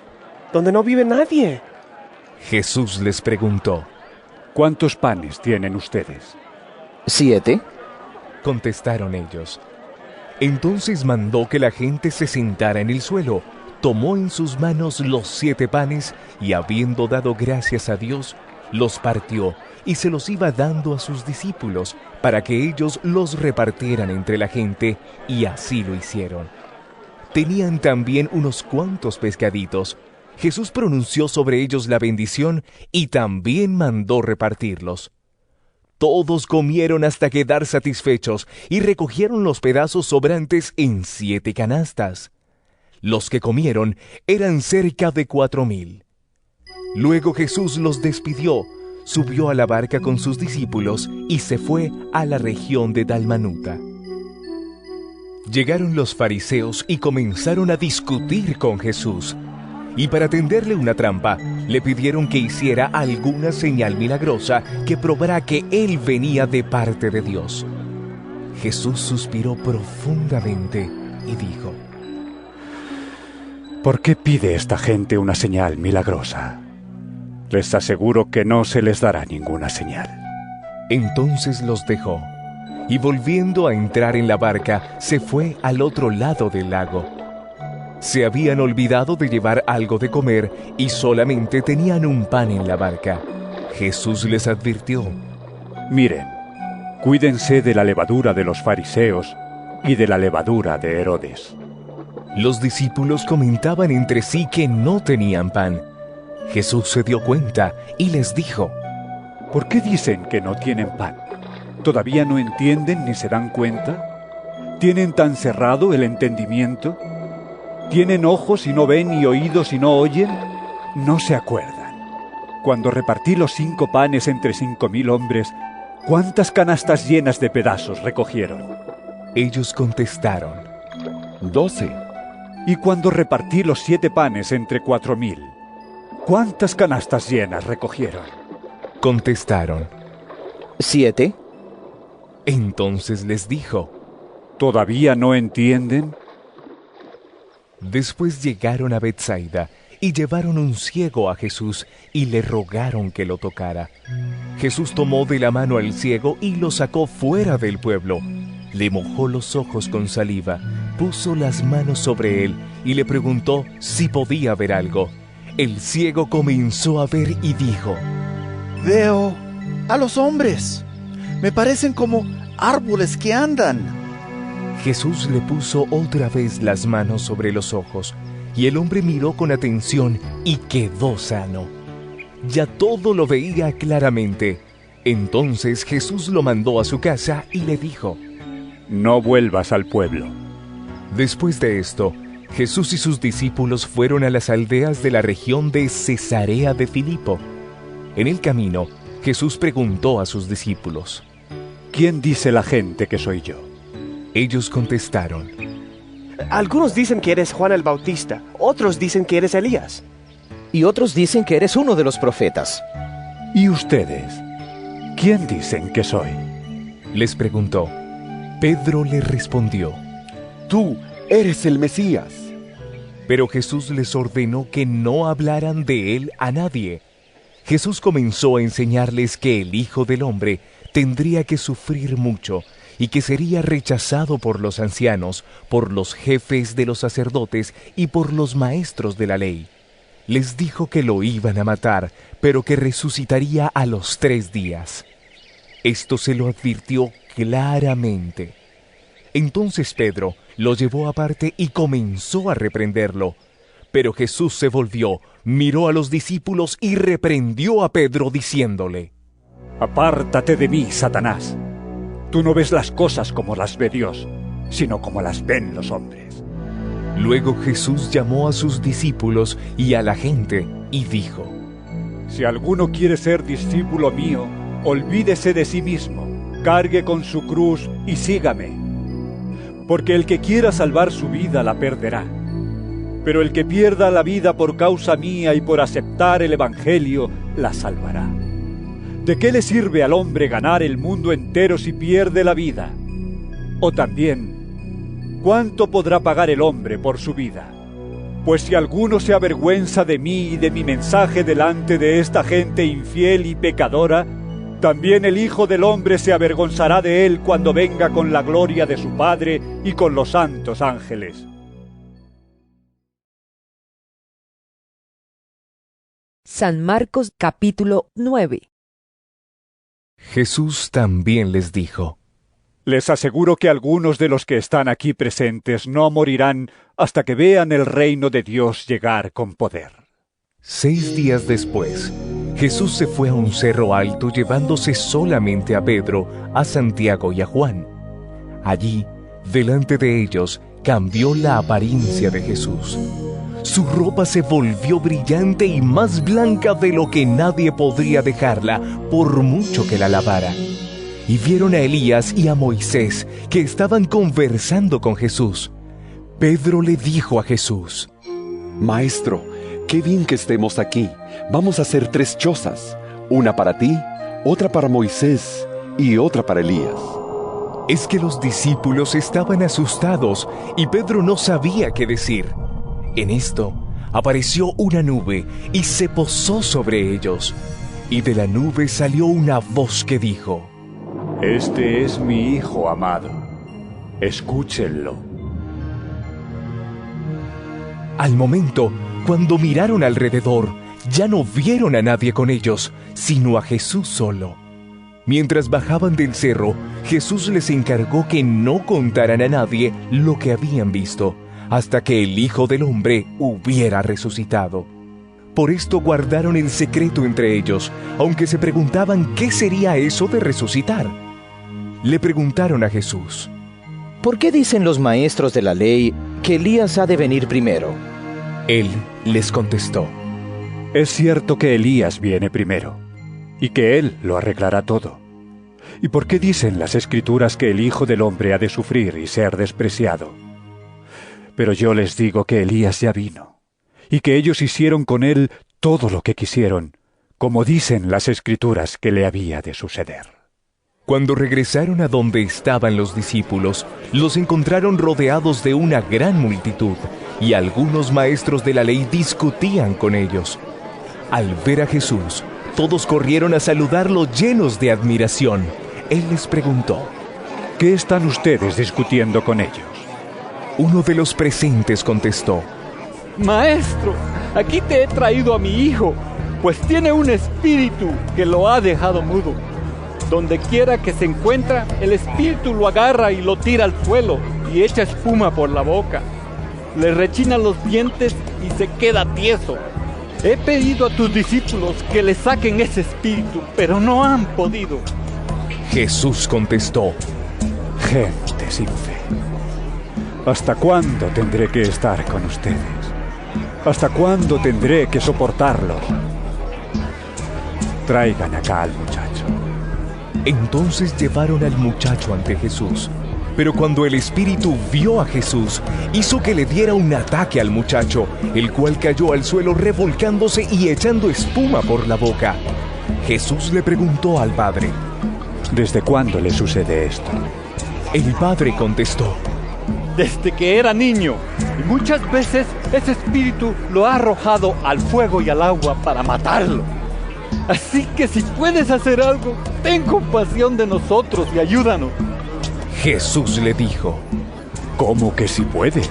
donde no vive nadie? Jesús les preguntó: ¿cuántos panes tienen ustedes? 7, contestaron ellos. Entonces mandó que la gente se sentara en el suelo, tomó en sus manos los 7 panes y, habiendo dado gracias a Dios, los partió y se los iba dando a sus discípulos para que ellos los repartieran entre la gente, y así lo hicieron. Tenían también unos cuantos pescaditos. Jesús pronunció sobre ellos la bendición y también mandó repartirlos. Todos comieron hasta quedar satisfechos y recogieron los pedazos sobrantes en 7 canastas. Los que comieron eran cerca de 4,000. Luego Jesús los despidió, subió a la barca con sus discípulos y se fue a la región de Dalmanuta. Llegaron los fariseos y comenzaron a discutir con Jesús. Y para tenderle una trampa, le pidieron que hiciera alguna señal milagrosa que probara que él venía de parte de Dios. Jesús suspiró profundamente y dijo: ¿por qué pide esta gente una señal milagrosa? Les aseguro que no se les dará ninguna señal. Entonces los dejó, y volviendo a entrar en la barca, se fue al otro lado del lago. Se habían olvidado de llevar algo de comer y solamente tenían un pan en la barca. Jesús les advirtió: miren, cuídense de la levadura de los fariseos y de la levadura de Herodes. Los discípulos comentaban entre sí que no tenían pan. Jesús se dio cuenta y les dijo: ¿por qué dicen que no tienen pan? ¿Todavía no entienden ni se dan cuenta? ¿Tienen tan cerrado el entendimiento? ¿Tienen ojos y no ven y oídos y no oyen? ¿No se acuerdan? Cuando repartí los 5 panes entre 5,000 hombres, ¿cuántas canastas llenas de pedazos recogieron? Ellos contestaron: 12. Y cuando repartí los 7 panes entre 4,000, ¿cuántas canastas llenas recogieron? Contestaron: 7. Entonces les dijo: ¿todavía no entienden? Después llegaron a Betsaida y llevaron un ciego a Jesús y le rogaron que lo tocara. Jesús tomó de la mano al ciego y lo sacó fuera del pueblo. Le mojó los ojos con saliva, puso las manos sobre él y le preguntó si podía ver algo. El ciego comenzó a ver y dijo: veo a los hombres. Me parecen como árboles que andan. Jesús le puso otra vez las manos sobre los ojos, y el hombre miró con atención y quedó sano. Ya todo lo veía claramente. Entonces Jesús lo mandó a su casa y le dijo: no vuelvas al pueblo. Después de esto, Jesús y sus discípulos fueron a las aldeas de la región de Cesarea de Filipo. En el camino, Jesús preguntó a sus discípulos: ¿quién dice la gente que soy yo? Ellos contestaron: algunos dicen que eres Juan el Bautista, otros dicen que eres Elías. Y otros dicen que eres uno de los profetas. ¿Y ustedes? ¿Quién dicen que soy? Les preguntó. Pedro le respondió: tú eres el Mesías. Pero Jesús les ordenó que no hablaran de él a nadie. Jesús comenzó a enseñarles que el Hijo del Hombre tendría que sufrir mucho y que sería rechazado por los ancianos, por los jefes de los sacerdotes y por los maestros de la ley. Les dijo que lo iban a matar, pero que resucitaría a los 3 días. Esto se lo advirtió claramente. Entonces Pedro lo llevó aparte y comenzó a reprenderlo. Pero Jesús se volvió, miró a los discípulos y reprendió a Pedro diciéndole: Apártate de mí, Satanás. Tú no ves las cosas como las ve Dios, sino como las ven los hombres. Luego Jesús llamó a sus discípulos y a la gente y dijo: Si alguno quiere ser discípulo mío, olvídese de sí mismo, cargue con su cruz y sígame. Porque el que quiera salvar su vida la perderá. Pero el que pierda la vida por causa mía y por aceptar el Evangelio, la salvará. ¿De qué le sirve al hombre ganar el mundo entero si pierde la vida? O también, ¿cuánto podrá pagar el hombre por su vida? Pues si alguno se avergüenza de mí y de mi mensaje delante de esta gente infiel y pecadora, también el Hijo del Hombre se avergonzará de él cuando venga con la gloria de su Padre y con los santos ángeles. San Marcos capítulo 9. Jesús también les dijo: Les aseguro que algunos de los que están aquí presentes no morirán hasta que vean el reino de Dios llegar con poder. 6 días después, Jesús se fue a un cerro alto llevándose solamente a Pedro, a Santiago y a Juan. Allí, delante de ellos, cambió la apariencia de Jesús. Su ropa se volvió brillante y más blanca de lo que nadie podría dejarla, por mucho que la lavara. Y vieron a Elías y a Moisés, que estaban conversando con Jesús. Pedro le dijo a Jesús: Maestro, qué bien que estemos aquí. Vamos a hacer 3 chozas, una para ti, otra para Moisés y otra para Elías. Es que los discípulos estaban asustados y Pedro no sabía qué decir. En esto apareció una nube y se posó sobre ellos. Y de la nube salió una voz que dijo: Este es mi Hijo amado. Escúchenlo. Al momento, cuando miraron alrededor, ya no vieron a nadie con ellos, sino a Jesús solo. Mientras bajaban del cerro, Jesús les encargó que no contaran a nadie lo que habían visto, hasta que el Hijo del Hombre hubiera resucitado. Por esto guardaron el secreto entre ellos, aunque se preguntaban qué sería eso de resucitar. Le preguntaron a Jesús: ¿Por qué dicen los maestros de la ley que Elías ha de venir primero? Él les contestó: Es cierto que Elías viene primero, y que él lo arreglará todo. ¿Y por qué dicen las Escrituras que el Hijo del Hombre ha de sufrir y ser despreciado? Pero yo les digo que Elías ya vino, y que ellos hicieron con él todo lo que quisieron, como dicen las Escrituras que le había de suceder. Cuando regresaron a donde estaban los discípulos, los encontraron rodeados de una gran multitud, y algunos maestros de la ley discutían con ellos. Al ver a Jesús, todos corrieron a saludarlo llenos de admiración. Él les preguntó: ¿Qué están ustedes discutiendo con ellos? Uno de los presentes contestó: Maestro, aquí te he traído a mi hijo, pues tiene un espíritu que lo ha dejado mudo. Donde quiera que se encuentra, el espíritu lo agarra y lo tira al suelo y echa espuma por la boca. Le rechina los dientes y se queda tieso. He pedido a tus discípulos que le saquen ese espíritu, pero no han podido. Jesús contestó: Gente sin fe, ¿hasta cuándo tendré que estar con ustedes? ¿Hasta cuándo tendré que soportarlos? Traigan acá al muchacho. Entonces llevaron al muchacho ante Jesús. Pero cuando el espíritu vio a Jesús, hizo que le diera un ataque al muchacho, el cual cayó al suelo revolcándose y echando espuma por la boca. Jesús le preguntó al padre: ¿Desde cuándo le sucede esto? El padre contestó: Desde que era niño, y muchas veces ese espíritu lo ha arrojado al fuego y al agua para matarlo. Así que si puedes hacer algo, ten compasión de nosotros y ayúdanos. Jesús le dijo: ¿Cómo que si puedes?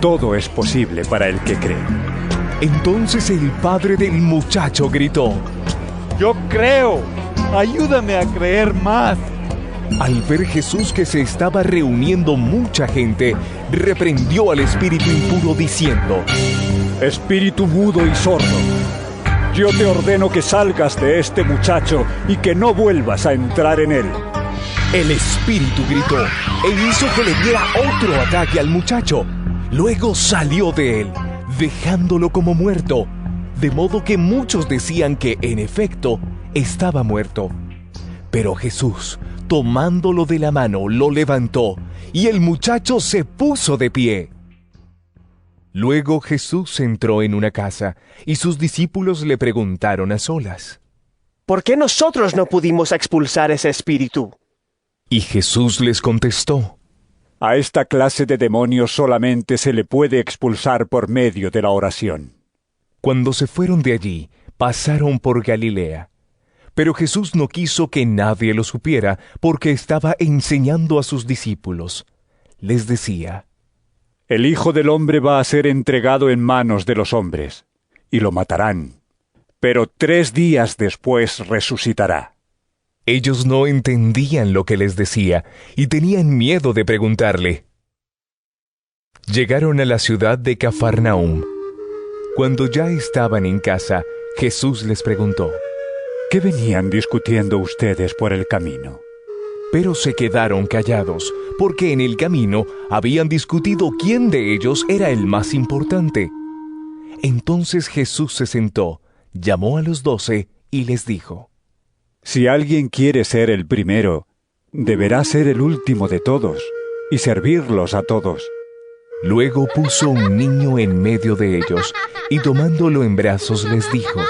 Todo es posible para el que cree. Entonces el padre del muchacho gritó: ¡Yo creo! ¡Ayúdame a creer más! Al ver Jesús que se estaba reuniendo mucha gente, reprendió al espíritu impuro diciendo: Espíritu mudo y sordo, yo te ordeno que salgas de este muchacho y que no vuelvas a entrar en él. El espíritu gritó e hizo que le diera otro ataque al muchacho. Luego salió de él, dejándolo como muerto, de modo que muchos decían que, en efecto, estaba muerto. Pero Jesús, tomándolo de la mano, lo levantó, y el muchacho se puso de pie. Luego Jesús entró en una casa, y sus discípulos le preguntaron a solas: ¿Por qué nosotros no pudimos expulsar ese espíritu? Y Jesús les contestó: A esta clase de demonios solamente se le puede expulsar por medio de la oración. Cuando se fueron de allí, pasaron por Galilea. Pero Jesús no quiso que nadie lo supiera, porque estaba enseñando a sus discípulos. Les decía: El Hijo del Hombre va a ser entregado en manos de los hombres, y lo matarán, pero 3 días después resucitará. Ellos no entendían lo que les decía, y tenían miedo de preguntarle. Llegaron a la ciudad de Cafarnaúm. Cuando ya estaban en casa, Jesús les preguntó: ¿Qué venían discutiendo ustedes por el camino? Pero se quedaron callados, porque en el camino habían discutido quién de ellos era el más importante. Entonces Jesús se sentó, llamó a los 12 y les dijo: Si alguien quiere ser el primero, deberá ser el último de todos, y servirlos a todos. Luego puso un niño en medio de ellos, y tomándolo en brazos les dijo: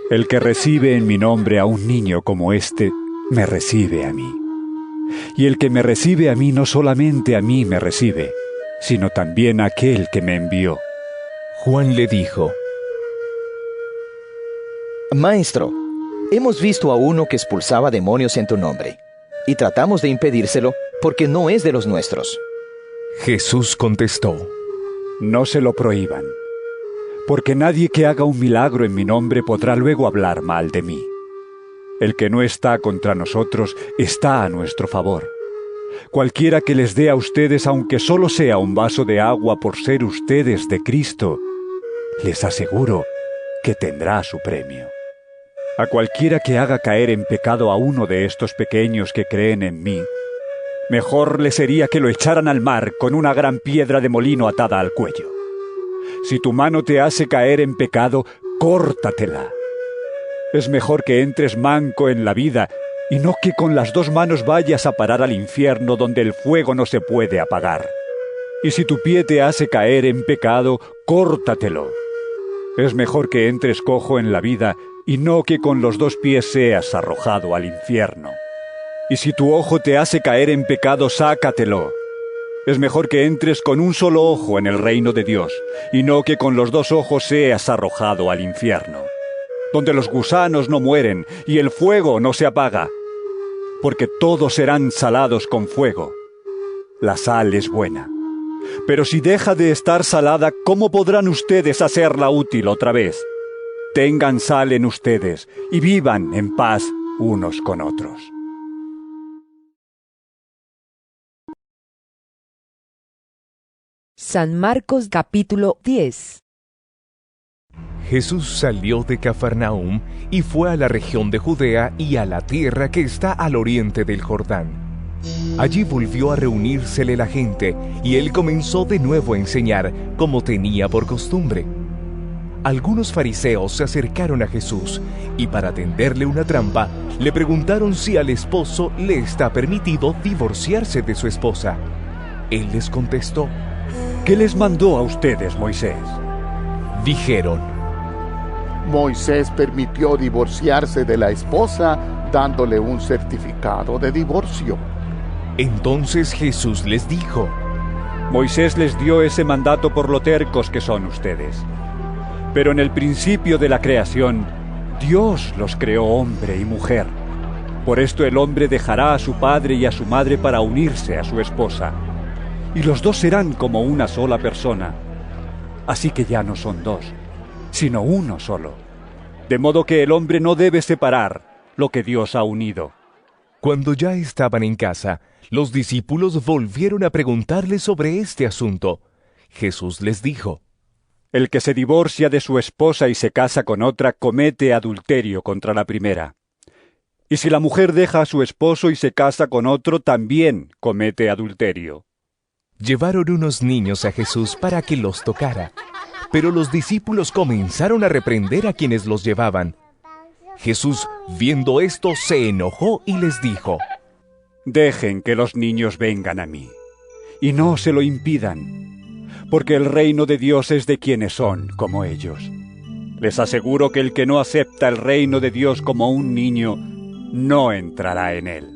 El que recibe en mi nombre a un niño como este, me recibe a mí. Y el que me recibe a mí no solamente a mí me recibe, sino también a aquel que me envió. Juan le dijo: Maestro, hemos visto a uno que expulsaba demonios en tu nombre, y tratamos de impedírselo porque no es de los nuestros. Jesús contestó: No se lo prohíban, porque nadie que haga un milagro en mi nombre podrá luego hablar mal de mí. El que no está contra nosotros está a nuestro favor. Cualquiera que les dé a ustedes, aunque solo sea un vaso de agua por ser ustedes de Cristo, les aseguro que tendrá su premio. A cualquiera que haga caer en pecado a uno de estos pequeños que creen en mí, mejor le sería que lo echaran al mar con una gran piedra de molino atada al cuello. Si tu mano te hace caer en pecado, córtatela. Es mejor que entres manco en la vida y no que con las 2 manos vayas a parar al infierno donde el fuego no se puede apagar. Y si tu pie te hace caer en pecado, córtatelo. Es mejor que entres cojo en la vida y no que con los 2 pies seas arrojado al infierno. Y si tu ojo te hace caer en pecado, sácatelo. Es mejor que entres con un solo ojo en el reino de Dios, y no que con los 2 ojos seas arrojado al infierno, donde los gusanos no mueren y el fuego no se apaga, porque todos serán salados con fuego. La sal es buena, pero si deja de estar salada, ¿cómo podrán ustedes hacerla útil otra vez? Tengan sal en ustedes y vivan en paz unos con otros. San Marcos capítulo 10. Jesús salió de Cafarnaúm y fue a la región de Judea y a la tierra que está al oriente del Jordán. Allí volvió a reunírsele la gente, y él comenzó de nuevo a enseñar, como tenía por costumbre. Algunos fariseos se acercaron a Jesús, y para tenderle una trampa, le preguntaron si al esposo le está permitido divorciarse de su esposa. Él les contestó: ¿Qué les mandó a ustedes Moisés? Dijeron: Moisés permitió divorciarse de la esposa dándole un certificado de divorcio. Entonces Jesús les dijo: Moisés les dio ese mandato por lo tercos que son ustedes. Pero en el principio de la creación, Dios los creó hombre y mujer. Por esto el hombre dejará a su padre y a su madre para unirse a su esposa, y los dos serán como una sola persona. Así que ya no son dos, sino uno solo. De modo que el hombre no debe separar lo que Dios ha unido. Cuando ya estaban en casa, los discípulos volvieron a preguntarle sobre este asunto. Jesús les dijo: El que se divorcia de su esposa y se casa con otra comete adulterio contra la primera. Y si la mujer deja a su esposo y se casa con otro, también comete adulterio. Llevaron unos niños a Jesús para que los tocara, pero los discípulos comenzaron a reprender a quienes los llevaban. Jesús, viendo esto, se enojó y les dijo: Dejen que los niños vengan a mí, y no se lo impidan, porque el reino de Dios es de quienes son como ellos. Les aseguro que el que no acepta el reino de Dios como un niño, no entrará en él.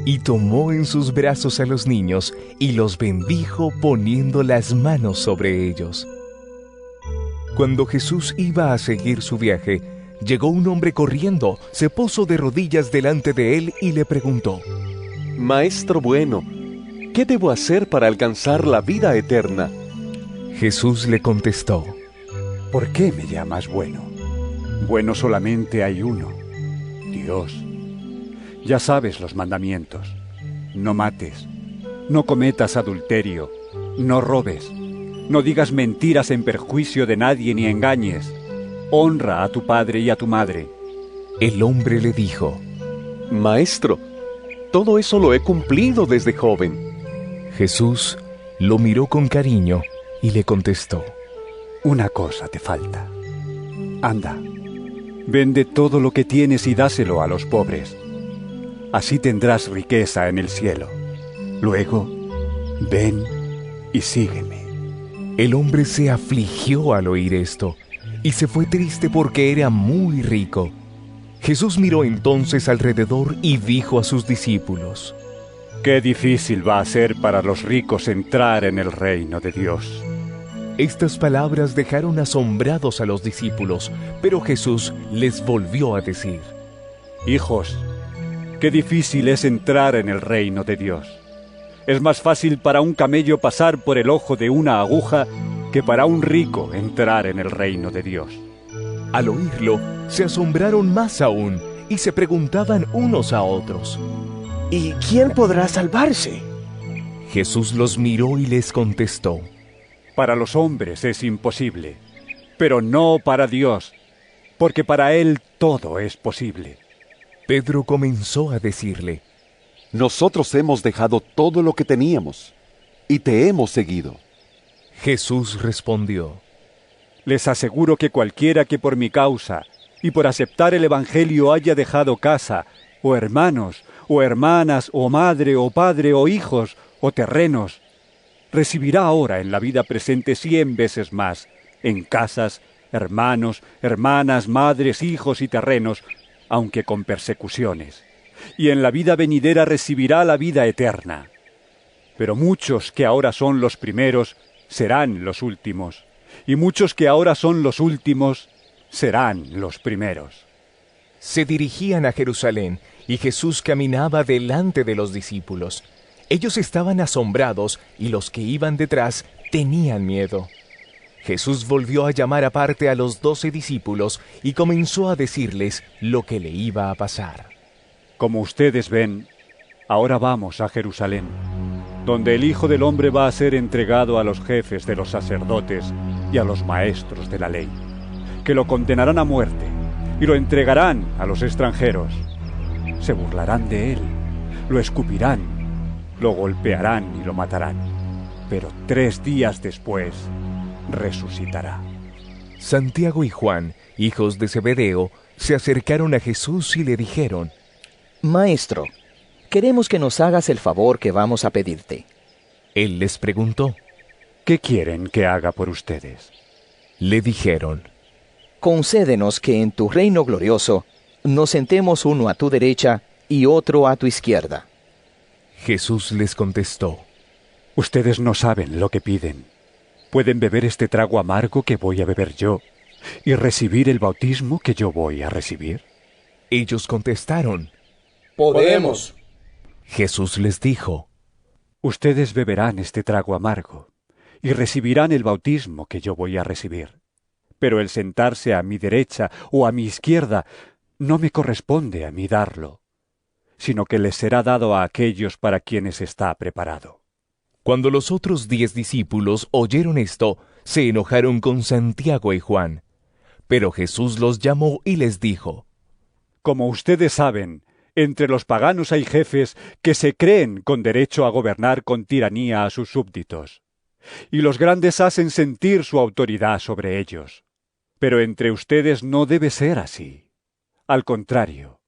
Y tomó en sus brazos a los niños y los bendijo poniendo las manos sobre ellos. Cuando Jesús iba a seguir su viaje, llegó un hombre corriendo, se puso de rodillas delante de él y le preguntó: Maestro bueno, ¿qué debo hacer para alcanzar la vida eterna? Jesús le contestó: ¿Por qué me llamas bueno? Bueno solamente hay uno, Dios. Ya sabes los mandamientos: no mates, no cometas adulterio, no robes, no digas mentiras en perjuicio de nadie ni engañes, honra a tu padre y a tu madre. El hombre le dijo: Maestro, todo eso lo he cumplido desde joven. Jesús lo miró con cariño y le contestó: Una cosa te falta. Anda, vende todo lo que tienes y dáselo a los pobres. Así tendrás riqueza en el cielo. Luego, ven y sígueme. El hombre se afligió al oír esto y se fue triste porque era muy rico. Jesús miró entonces alrededor y dijo a sus discípulos: Qué difícil va a ser para los ricos entrar en el reino de Dios. Estas palabras dejaron asombrados a los discípulos, pero Jesús les volvió a decir: Hijos, qué difícil es entrar en el reino de Dios. Es más fácil para un camello pasar por el ojo de una aguja que para un rico entrar en el reino de Dios. Al oírlo, se asombraron más aún y se preguntaban unos a otros: ¿Y quién podrá salvarse? Jesús los miró y les contestó: Para los hombres es imposible, pero no para Dios, porque para Él todo es posible. Pedro comenzó a decirle: Nosotros hemos dejado todo lo que teníamos y te hemos seguido. Jesús respondió: Les aseguro que cualquiera que por mi causa y por aceptar el Evangelio haya dejado casa, o hermanos, o hermanas, o madre, o padre, o hijos, o terrenos, recibirá ahora en la vida presente 100 veces más, en casas, hermanos, hermanas, madres, hijos y terrenos, aunque con persecuciones. Y en la vida venidera recibirá la vida eterna. Pero muchos que ahora son los primeros serán los últimos, y muchos que ahora son los últimos serán los primeros. Se dirigían a Jerusalén, y Jesús caminaba delante de los discípulos. Ellos estaban asombrados, y los que iban detrás tenían miedo. Jesús volvió a llamar aparte a los 12 discípulos y comenzó a decirles lo que le iba a pasar. Como ustedes ven, ahora vamos a Jerusalén, donde el Hijo del Hombre va a ser entregado a los jefes de los sacerdotes y a los maestros de la ley, que lo condenarán a muerte y lo entregarán a los extranjeros. Se burlarán de él, lo escupirán, lo golpearán y lo matarán, pero 3 días después resucitará. Santiago y Juan, hijos de Zebedeo, se acercaron a Jesús y le dijeron: Maestro, queremos que nos hagas el favor que vamos a pedirte. Él les preguntó: ¿Qué quieren que haga por ustedes? Le dijeron: Concédenos que en tu reino glorioso nos sentemos uno a tu derecha y otro a tu izquierda. Jesús les contestó: Ustedes no saben lo que piden. ¿Pueden beber este trago amargo que voy a beber yo y recibir el bautismo que yo voy a recibir? Ellos contestaron: Podemos. Jesús les dijo: Ustedes beberán este trago amargo y recibirán el bautismo que yo voy a recibir. Pero el sentarse a mi derecha o a mi izquierda no me corresponde a mí darlo, sino que les será dado a aquellos para quienes está preparado. Cuando los otros 10 discípulos oyeron esto, se enojaron con Santiago y Juan. Pero Jesús los llamó y les dijo: Como ustedes saben, entre los paganos hay jefes que se creen con derecho a gobernar con tiranía a sus súbditos, y los grandes hacen sentir su autoridad sobre ellos. Pero entre ustedes no debe ser así. Al contrario,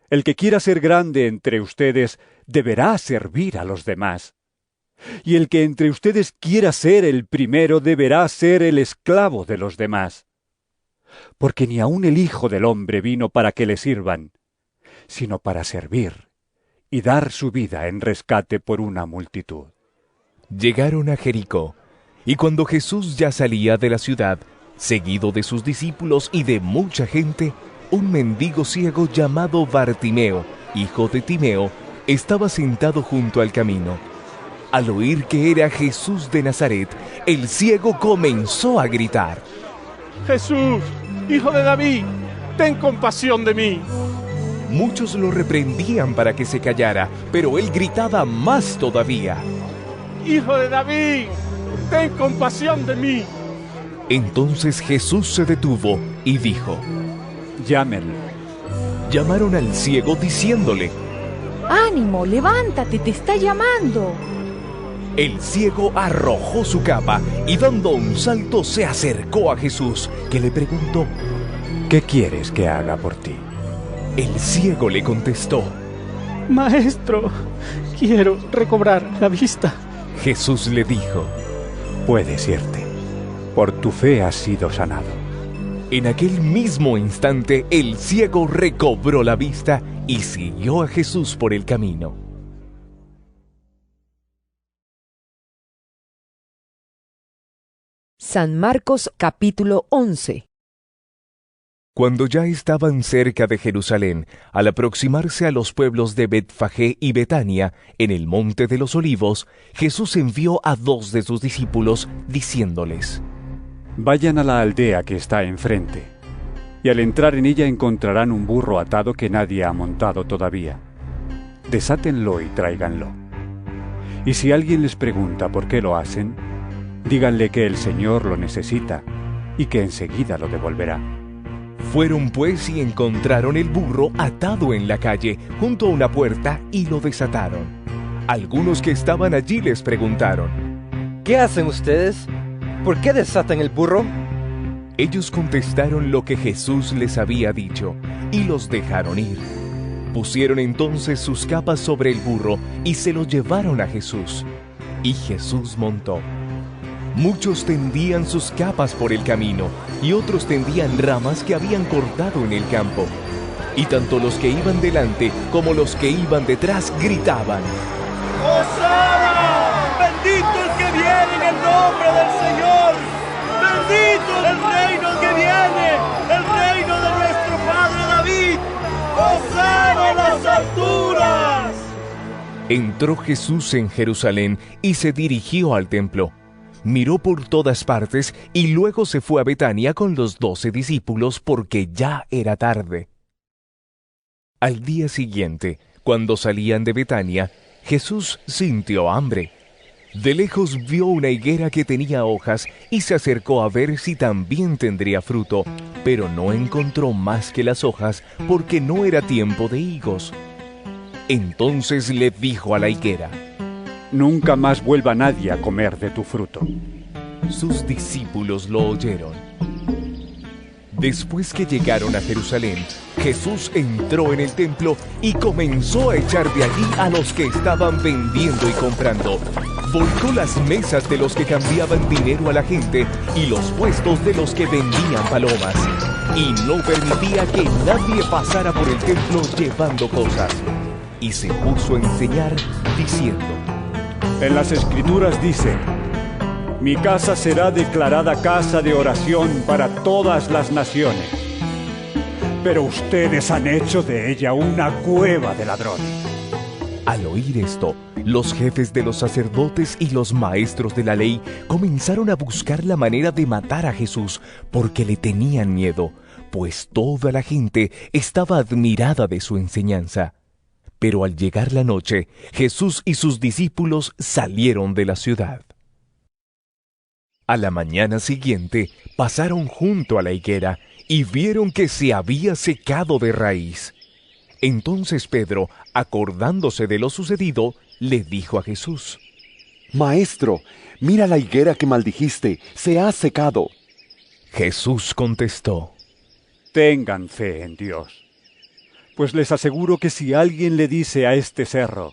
el que quiera ser grande entre ustedes deberá servir a los demás. Y el que entre ustedes quiera ser el primero deberá ser el esclavo de los demás. Porque ni aun el Hijo del Hombre vino para que le sirvan, sino para servir y dar su vida en rescate por una multitud. Llegaron a Jericó, y cuando Jesús ya salía de la ciudad, seguido de sus discípulos y de mucha gente, un mendigo ciego llamado Bartimeo, hijo de Timeo, estaba sentado junto al camino. Al oír que era Jesús de Nazaret, el ciego comenzó a gritar: Jesús, hijo de David, ten compasión de mí. Muchos lo reprendían para que se callara, pero él gritaba más todavía: Hijo de David, ten compasión de mí. Entonces Jesús se detuvo y dijo: Llámenlo. Llamaron al ciego diciéndole: ¡Ánimo, levántate, te está llamando! El ciego arrojó su capa y dando un salto se acercó a Jesús, que le preguntó: ¿Qué quieres que haga por ti? El ciego le contestó: Maestro, quiero recobrar la vista. Jesús le dijo: Puedes irte, por tu fe has sido sanado. En aquel mismo instante el ciego recobró la vista y siguió a Jesús por el camino. San Marcos capítulo 11. Cuando ya estaban cerca de Jerusalén, al aproximarse a los pueblos de Betfagé y Betania, en el monte de los Olivos, Jesús envió a 2 de sus discípulos, diciéndoles: Vayan a la aldea que está enfrente, y al entrar en ella encontrarán un burro atado que nadie ha montado todavía. Desátenlo y tráiganlo. Y si alguien les pregunta por qué lo hacen, díganle que el Señor lo necesita y que enseguida lo devolverá. Fueron pues y encontraron el burro atado en la calle, junto a una puerta, y lo desataron. Algunos que estaban allí les preguntaron: ¿Qué hacen ustedes? ¿Por qué desatan el burro? Ellos contestaron lo que Jesús les había dicho, y los dejaron ir. Pusieron entonces sus capas sobre el burro, y se lo llevaron a Jesús. Y Jesús montó. Muchos tendían sus capas por el camino, y otros tendían ramas que habían cortado en el campo. Y tanto los que iban delante como los que iban detrás gritaban: ¡Hosana! ¡Bendito el que viene en el nombre del Señor! ¡Bendito el reino que viene! ¡El reino de nuestro Padre David! ¡Hosana en las alturas! Entró Jesús en Jerusalén y se dirigió al templo. Miró por todas partes y luego se fue a Betania con los 12 discípulos porque ya era tarde. Al día siguiente, cuando salían de Betania, Jesús sintió hambre. De lejos vio una higuera que tenía hojas y se acercó a ver si también tendría fruto, pero no encontró más que las hojas porque no era tiempo de higos. Entonces le dijo a la higuera: Nunca más vuelva nadie a comer de tu fruto. Sus discípulos lo oyeron. Después que llegaron a Jerusalén, Jesús entró en el templo y comenzó a echar de allí a los que estaban vendiendo y comprando. Volcó las mesas de los que cambiaban dinero a la gente y los puestos de los que vendían palomas. Y no permitía que nadie pasara por el templo llevando cosas. Y se puso a enseñar diciendo: En las Escrituras dice: Mi casa será declarada casa de oración para todas las naciones. pero ustedes han hecho de ella una cueva de ladrones. Al oír esto, los jefes de los sacerdotes y los maestros de la ley comenzaron a buscar la manera de matar a Jesús porque le tenían miedo, pues toda la gente estaba admirada de su enseñanza. Pero al llegar la noche, Jesús y sus discípulos salieron de la ciudad. A la mañana siguiente, pasaron junto a la higuera y vieron que se había secado de raíz. Entonces Pedro, acordándose de lo sucedido, le dijo a Jesús: Maestro, mira la higuera que maldijiste, se ha secado. Jesús contestó: Tengan fe en Dios, pues les aseguro que si alguien le dice a este cerro,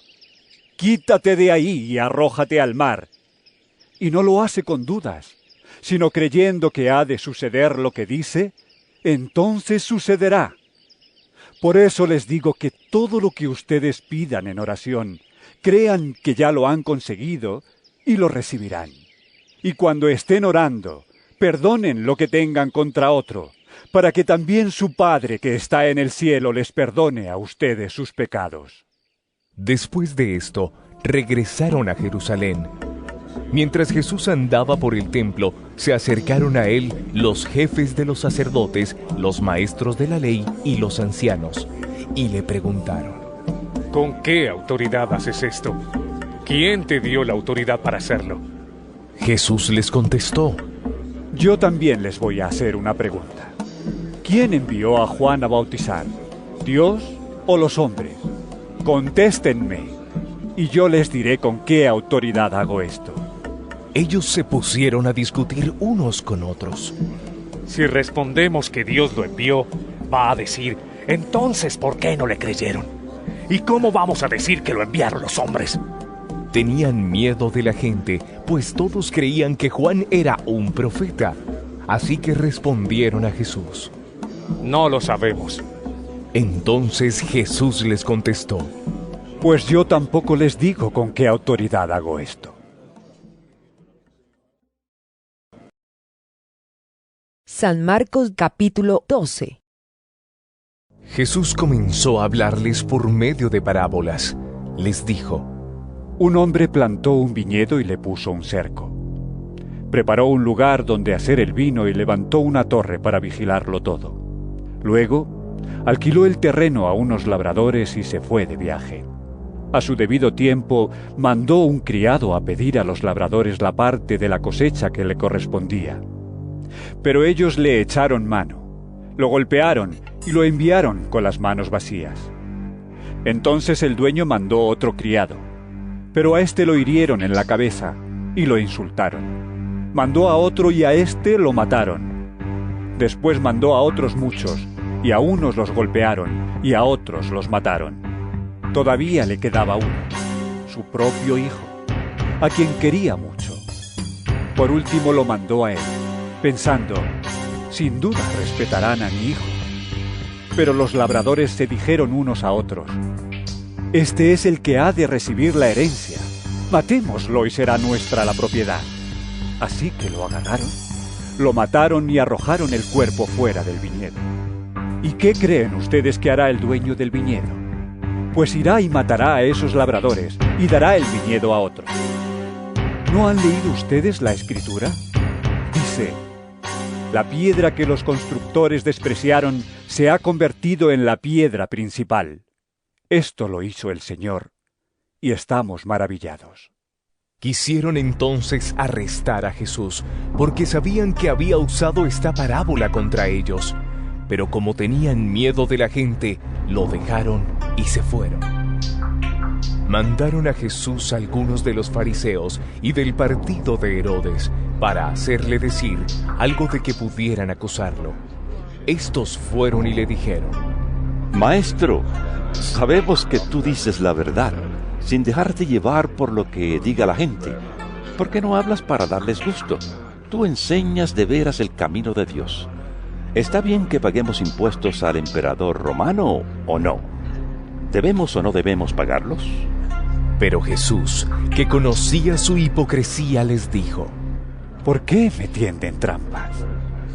quítate de ahí y arrójate al mar, y no lo hace con dudas, sino creyendo que ha de suceder lo que dice, entonces sucederá. Por eso les digo que todo lo que ustedes pidan en oración, crean que ya lo han conseguido y lo recibirán. Y cuando estén orando, perdonen lo que tengan contra otro, para que también su Padre que está en el cielo les perdone a ustedes sus pecados. Después de esto, regresaron a Jerusalén. Mientras Jesús andaba por el templo, se acercaron a él los jefes de los sacerdotes, los maestros de la ley y los ancianos, y le preguntaron: ¿Con qué autoridad haces esto? ¿Quién te dio la autoridad para hacerlo? Jesús les contestó: Yo también les voy a hacer una pregunta. ¿Quién envió a Juan a bautizar? ¿Dios o los hombres? Contéstenme, y yo les diré con qué autoridad hago esto. Ellos se pusieron a discutir unos con otros. Si respondemos que Dios lo envió, va a decir: entonces, ¿por qué no le creyeron? ¿Y cómo vamos a decir que lo enviaron los hombres? Tenían miedo de la gente, pues todos creían que Juan era un profeta. Así que respondieron a Jesús: No lo sabemos. Entonces Jesús les contestó: Pues yo tampoco les digo con qué autoridad hago esto. San Marcos capítulo 12. Jesús comenzó a hablarles por medio de parábolas. Les dijo: Un hombre plantó un viñedo y le puso un cerco. Preparó un lugar donde hacer el vino y levantó una torre para vigilarlo todo. Luego, alquiló el terreno a unos labradores y se fue de viaje. A su debido tiempo, mandó un criado a pedir a los labradores la parte de la cosecha que le correspondía. Pero ellos le echaron mano, lo golpearon y lo enviaron con las manos vacías. Entonces el dueño mandó otro criado, pero a éste lo hirieron en la cabeza y lo insultaron. Mandó a otro y a éste lo mataron. Después mandó a otros muchos, y a unos los golpearon y a otros los mataron. Todavía le quedaba uno, su propio hijo, a quien quería mucho. Por último lo mandó a él, pensando: sin duda respetarán a mi hijo. Pero los labradores se dijeron unos a otros: este es el que ha de recibir la herencia, matémoslo y será nuestra la propiedad. Así que lo agarraron, lo mataron y arrojaron el cuerpo fuera del viñedo. ¿Y qué creen ustedes que hará el dueño del viñedo? Pues irá y matará a esos labradores y dará el viñedo a otros. ¿No han leído ustedes la Escritura? Dice: la piedra que los constructores despreciaron se ha convertido en la piedra principal. Esto lo hizo el Señor, y estamos maravillados. Quisieron entonces arrestar a Jesús, porque sabían que había usado esta parábola contra ellos. Pero como tenían miedo de la gente, lo dejaron y se fueron. Mandaron a Jesús a algunos de los fariseos y del partido de Herodes para hacerle decir algo de que pudieran acusarlo. Estos fueron y le dijeron: Maestro, sabemos que tú dices la verdad, sin dejarte llevar por lo que diga la gente. ¿Por qué no hablas para darles gusto? Tú enseñas de veras el camino de Dios. ¿Está bien que paguemos impuestos al emperador romano o no? ¿Debemos o no debemos pagarlos? Pero Jesús, que conocía su hipocresía, les dijo: ¿por qué me tienden trampas?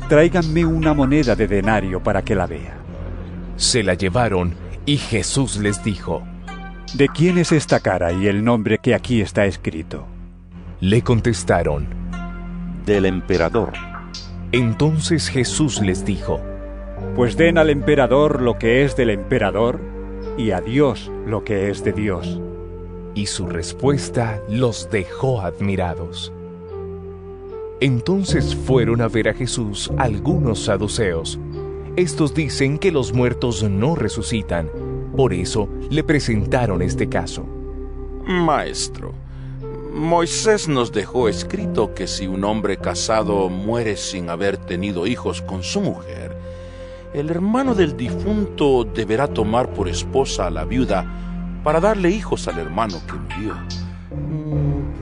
Tráiganme una moneda de denario para que la vea. Se la llevaron y Jesús les dijo: ¿De quién es esta cara y el nombre que aquí está escrito? Le contestaron: Del emperador. Entonces Jesús les dijo: Pues den al emperador lo que es del emperador y a Dios lo que es de Dios. Y su respuesta los dejó admirados. Entonces fueron a ver a Jesús algunos saduceos. Estos dicen que los muertos no resucitan. Por eso le presentaron este caso. Maestro, Moisés nos dejó escrito que si un hombre casado muere sin haber tenido hijos con su mujer, el hermano del difunto deberá tomar por esposa a la viuda para darle hijos al hermano que murió.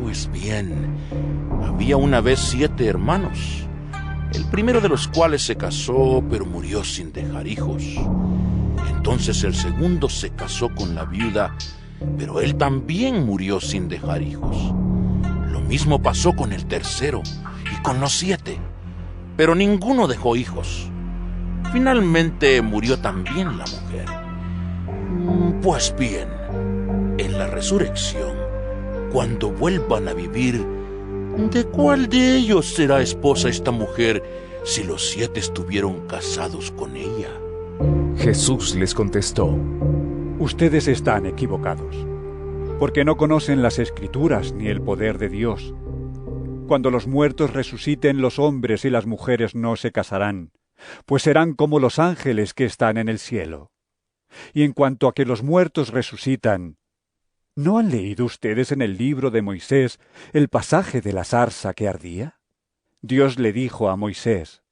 Pues bien, había una vez 7 hermanos, el primero de los cuales se casó, pero murió sin dejar hijos. Entonces el segundo se casó con la viuda, pero él también murió sin dejar hijos. Lo mismo pasó con el tercero y con los 7, pero ninguno dejó hijos. Finalmente murió también la mujer. Pues bien, en la resurrección, cuando vuelvan a vivir, ¿de cuál de ellos será esposa esta mujer si los 7 estuvieron casados con ella? Jesús les contestó: Ustedes están equivocados, porque no conocen las Escrituras ni el poder de Dios. Cuando los muertos resuciten, los hombres y las mujeres no se casarán, pues serán como los ángeles que están en el cielo. Y en cuanto a que los muertos resucitan, ¿no han leído ustedes en el libro de Moisés el pasaje de la zarza que ardía? Dios le dijo a Moisés: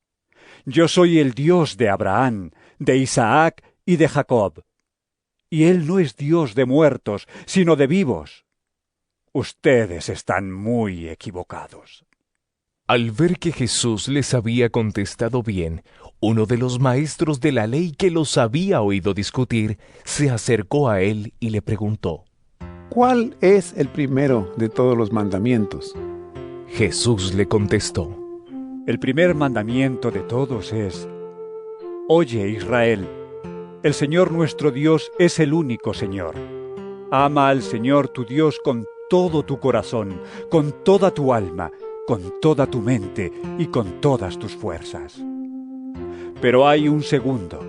Yo soy el Dios de Abraham, de Isaac y de Jacob. Y Él no es Dios de muertos, sino de vivos. Ustedes están muy equivocados. Al ver que Jesús les había contestado bien, uno de los maestros de la ley que los había oído discutir, se acercó a él y le preguntó: ¿Cuál es el primero de todos los mandamientos? Jesús le contestó: El primer mandamiento de todos es: Oye, Israel, el Señor nuestro Dios es el único Señor. Ama al Señor tu Dios con todo tu corazón, con toda tu alma, con toda tu mente y con todas tus fuerzas. Pero hay un segundo: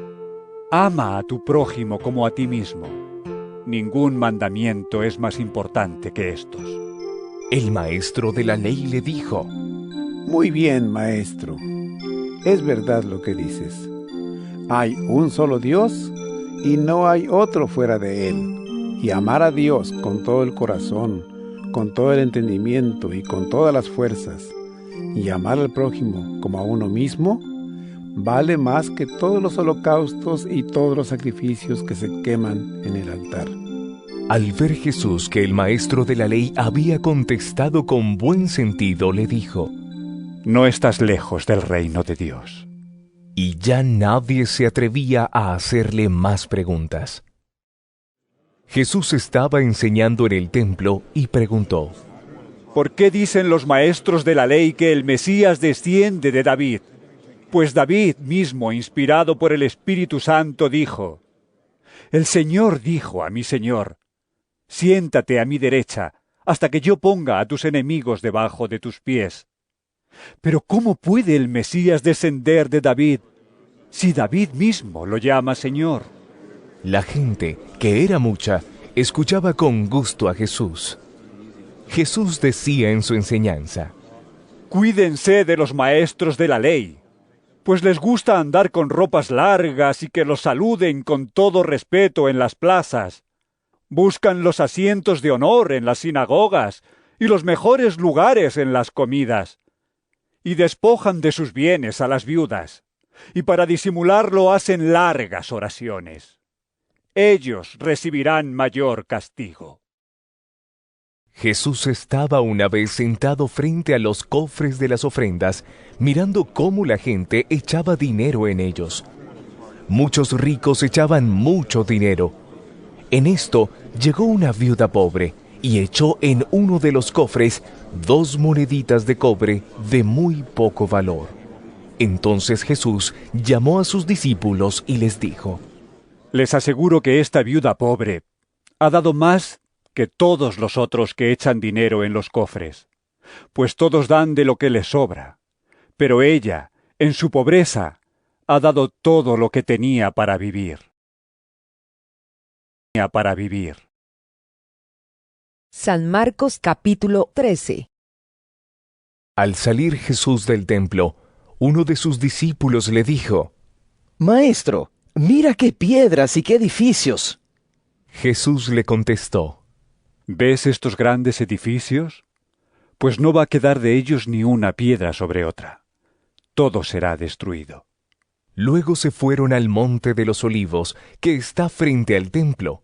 ama a tu prójimo como a ti mismo. Ningún mandamiento es más importante que estos. El maestro de la ley le dijo: Muy bien, maestro. Es verdad lo que dices. Hay un solo Dios y no hay otro fuera de Él. Y amar a Dios con todo el corazón, con todo el entendimiento y con todas las fuerzas, y amar al prójimo como a uno mismo, vale más que todos los holocaustos y todos los sacrificios que se queman en el altar. Al ver Jesús que el maestro de la ley había contestado con buen sentido, le dijo: No estás lejos del reino de Dios. Y ya nadie se atrevía a hacerle más preguntas. Jesús estaba enseñando en el templo y preguntó: ¿Por qué dicen los maestros de la ley que el Mesías desciende de David? Pues David mismo, inspirado por el Espíritu Santo, dijo: El Señor dijo a mi Señor: Siéntate a mi derecha, hasta que yo ponga a tus enemigos debajo de tus pies. Pero ¿cómo puede el Mesías descender de David, si David mismo lo llama Señor? La gente, que era mucha, escuchaba con gusto a Jesús. Jesús decía en su enseñanza: Cuídense de los maestros de la ley, pues les gusta andar con ropas largas y que los saluden con todo respeto en las plazas. Buscan los asientos de honor en las sinagogas y los mejores lugares en las comidas, y despojan de sus bienes a las viudas, y para disimularlo hacen largas oraciones. Ellos recibirán mayor castigo. Jesús estaba una vez sentado frente a los cofres de las ofrendas, mirando cómo la gente echaba dinero en ellos. Muchos ricos echaban mucho dinero. En esto llegó una viuda pobre y echó en uno de los cofres 2 moneditas de cobre de muy poco valor. Entonces Jesús llamó a sus discípulos y les dijo: Les aseguro que esta viuda pobre ha dado más que todos los otros que echan dinero en los cofres, pues todos dan de lo que les sobra. Pero ella, en su pobreza, ha dado todo lo que tenía para vivir. San Marcos capítulo 13. Al salir Jesús del templo, uno de sus discípulos le dijo: Maestro, mira qué piedras y qué edificios. Jesús le contestó: ¿Ves estos grandes edificios? Pues no va a quedar de ellos ni una piedra sobre otra. Todo será destruido. Luego se fueron al monte de los olivos, que está frente al templo.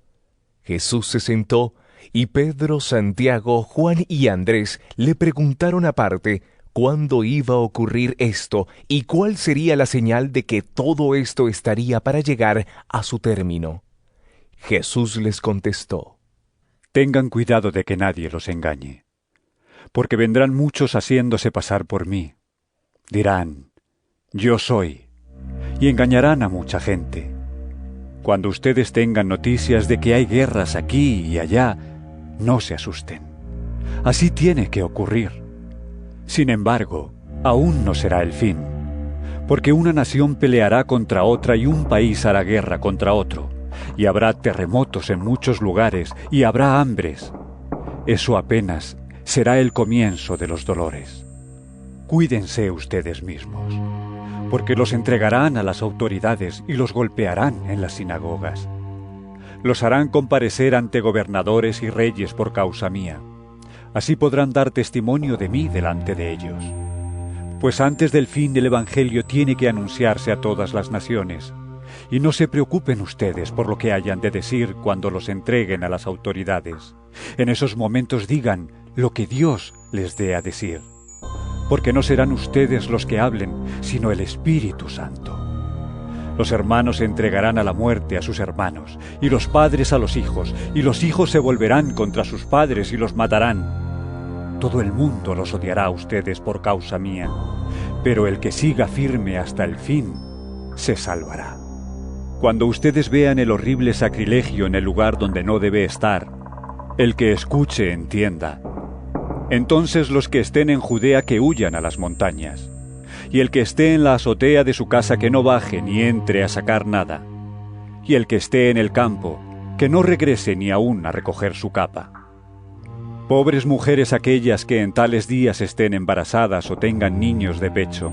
Jesús se sentó, y Pedro, Santiago, Juan y Andrés le preguntaron aparte cuándo iba a ocurrir esto y cuál sería la señal de que todo esto estaría para llegar a su término. Jesús les contestó: Tengan cuidado de que nadie los engañe, porque vendrán muchos haciéndose pasar por mí. Dirán: Yo soy, y engañarán a mucha gente. Cuando ustedes tengan noticias de que hay guerras aquí y allá, no se asusten. Así tiene que ocurrir. Sin embargo, aún no será el fin, porque una nación peleará contra otra y un país hará guerra contra otro, y habrá terremotos en muchos lugares y habrá hambres. Eso apenas será el comienzo de los dolores. Cuídense ustedes mismos, porque los entregarán a las autoridades y los golpearán en las sinagogas. Los harán comparecer ante gobernadores y reyes por causa mía. Así podrán dar testimonio de mí delante de ellos. Pues antes del fin el Evangelio tiene que anunciarse a todas las naciones. Y no se preocupen ustedes por lo que hayan de decir cuando los entreguen a las autoridades. En esos momentos digan lo que Dios les dé a decir. Porque no serán ustedes los que hablen, sino el Espíritu Santo. Los hermanos entregarán a la muerte a sus hermanos, y los padres a los hijos, y los hijos se volverán contra sus padres y los matarán. Todo el mundo los odiará a ustedes por causa mía, pero el que siga firme hasta el fin se salvará. Cuando ustedes vean el horrible sacrilegio en el lugar donde no debe estar, el que escuche entienda. Entonces los que estén en Judea que huyan a las montañas, y el que esté en la azotea de su casa que no baje ni entre a sacar nada, y el que esté en el campo que no regrese ni aún a recoger su capa. Pobres mujeres aquellas que en tales días estén embarazadas o tengan niños de pecho,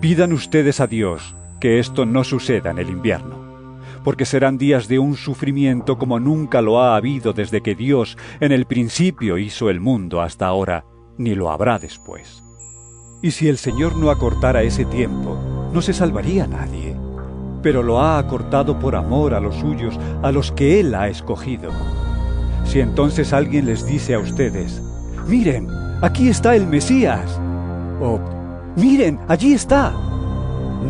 pidan ustedes a Dios que esto no suceda en el invierno, porque serán días de un sufrimiento como nunca lo ha habido desde que Dios en el principio hizo el mundo hasta ahora, ni lo habrá después. Y si el Señor no acortara ese tiempo, no se salvaría nadie, pero lo ha acortado por amor a los suyos, a los que Él ha escogido. Si entonces alguien les dice a ustedes: «Miren, aquí está el Mesías», o «Miren, allí está»,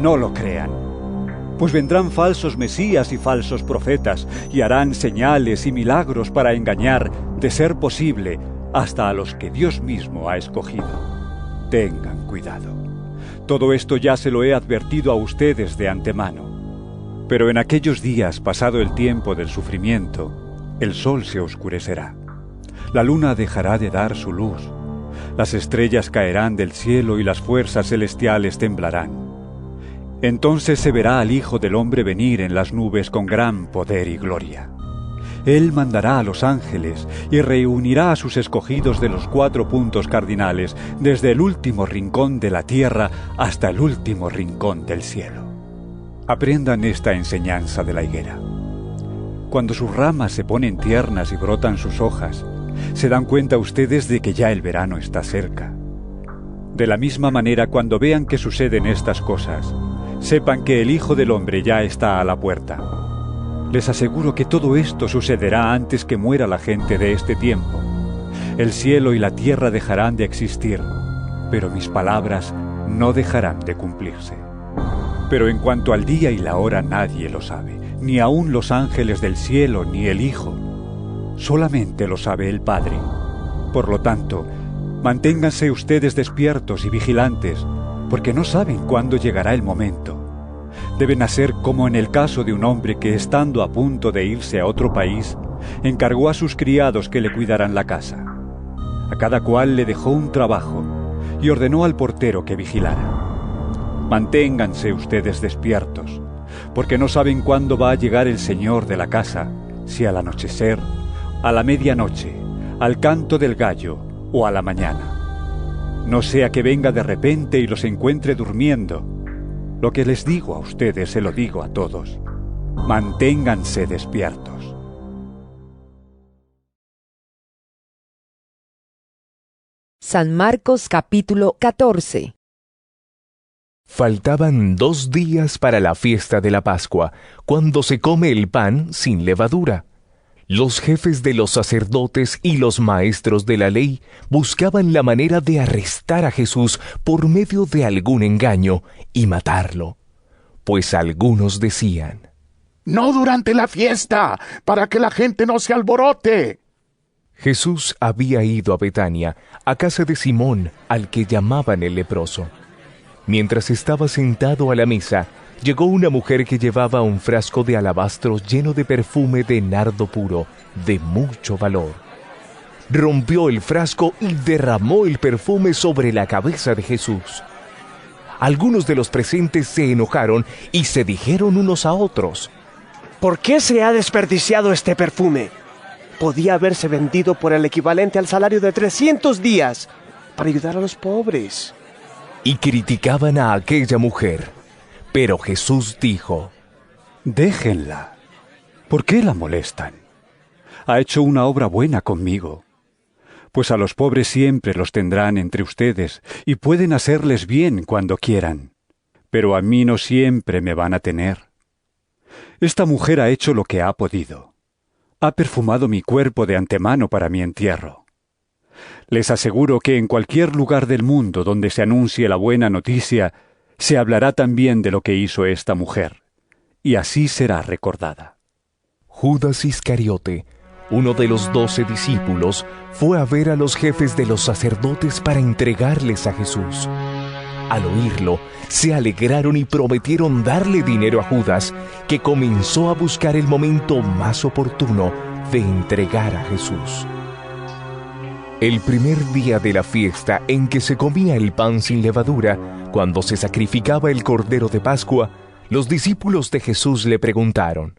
no lo crean. Pues vendrán falsos mesías y falsos profetas, y harán señales y milagros para engañar, de ser posible, hasta a los que Dios mismo ha escogido. Tengan cuidado. Todo esto ya se lo he advertido a ustedes de antemano. Pero en aquellos días, pasado el tiempo del sufrimiento, el sol se oscurecerá. La luna dejará de dar su luz. Las estrellas caerán del cielo y las fuerzas celestiales temblarán. Entonces se verá al Hijo del Hombre venir en las nubes con gran poder y gloria. Él mandará a los ángeles y reunirá a sus escogidos de los 4 puntos cardinales, desde el último rincón de la tierra hasta el último rincón del cielo. Aprendan esta enseñanza de la higuera. Cuando sus ramas se ponen tiernas y brotan sus hojas, se dan cuenta ustedes de que ya el verano está cerca. De la misma manera, cuando vean que suceden estas cosas, sepan que el Hijo del Hombre ya está a la puerta. Les aseguro que todo esto sucederá antes que muera la gente de este tiempo. El cielo y la tierra dejarán de existir, pero mis palabras no dejarán de cumplirse. Pero en cuanto al día y la hora nadie lo sabe, ni aun los ángeles del cielo ni el Hijo. Solamente lo sabe el Padre. Por lo tanto, manténganse ustedes despiertos y vigilantes, porque no saben cuándo llegará el momento. deben hacer como en el caso de un hombre que, estando a punto de irse a otro país, encargó a sus criados que le cuidaran la casa. A cada cual le dejó un trabajo y ordenó al portero que vigilara. Manténganse ustedes despiertos, porque no saben cuándo va a llegar el señor de la casa, si al anochecer, a la medianoche, al canto del gallo o a la mañana. No sea que venga de repente y los encuentre durmiendo. Lo que les digo a ustedes se lo digo a todos. Manténganse despiertos. San Marcos capítulo 14. Faltaban 2 días para la fiesta de la Pascua, cuando se come el pan sin levadura. Los jefes de los sacerdotes y los maestros de la ley buscaban la manera de arrestar a Jesús por medio de algún engaño y matarlo. Pues algunos decían: «No durante la fiesta, para que la gente no se alborote». Jesús había ido a Betania, a casa de Simón, al que llamaban el leproso. Mientras estaba sentado a la mesa, llegó una mujer que llevaba un frasco de alabastro lleno de perfume de nardo puro, de mucho valor. Rompió el frasco y derramó el perfume sobre la cabeza de Jesús. Algunos de los presentes se enojaron y se dijeron unos a otros: ¿Por qué se ha desperdiciado este perfume? Podía haberse vendido por el equivalente al salario de 300 días para ayudar a los pobres. Y criticaban a aquella mujer. Pero Jesús dijo: Déjenla. ¿Por qué la molestan? Ha hecho una obra buena conmigo. Pues a los pobres siempre los tendrán entre ustedes y pueden hacerles bien cuando quieran. Pero a mí no siempre me van a tener. Esta mujer ha hecho lo que ha podido. Ha perfumado mi cuerpo de antemano para mi entierro. Les aseguro que en cualquier lugar del mundo donde se anuncie la buena noticia, se hablará también de lo que hizo esta mujer, y así será recordada. Judas Iscariote, uno de los 12 discípulos, fue a ver a los jefes de los sacerdotes para entregarles a Jesús. Al oírlo, se alegraron y prometieron darle dinero a Judas, que comenzó a buscar el momento más oportuno de entregar a Jesús. El primer día de la fiesta en que se comía el pan sin levadura, cuando se sacrificaba el Cordero de Pascua, los discípulos de Jesús le preguntaron: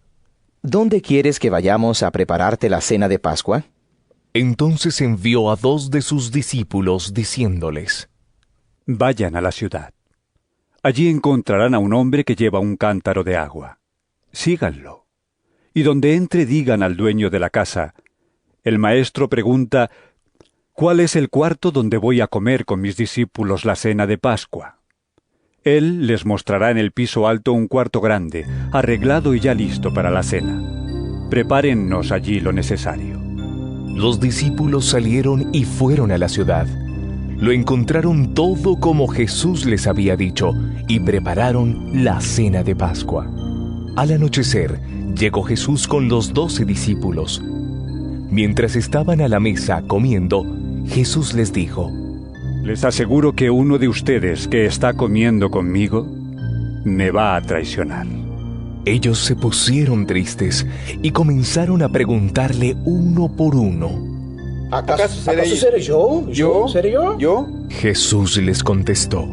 ¿Dónde quieres que vayamos a prepararte la cena de Pascua? Entonces envió a 2 de sus discípulos diciéndoles: Vayan a la ciudad. Allí encontrarán a un hombre que lleva un cántaro de agua. Síganlo. Y donde entre digan al dueño de la casa: el maestro pregunta: ¿cuál es el cuarto donde voy a comer con mis discípulos la cena de Pascua? Él les mostrará en el piso alto un cuarto grande, arreglado y ya listo para la cena. Prepárennos allí lo necesario. Los discípulos salieron y fueron a la ciudad. Lo encontraron todo como Jesús les había dicho y prepararon la cena de Pascua. Al anochecer, llegó Jesús con los 12 discípulos. Mientras estaban a la mesa comiendo, Jesús les dijo: Les aseguro que uno de ustedes que está comiendo conmigo me va a traicionar. Ellos se pusieron tristes y comenzaron a preguntarle uno por uno: ¿Acaso seré yo? ¿Seré yo? Jesús les contestó: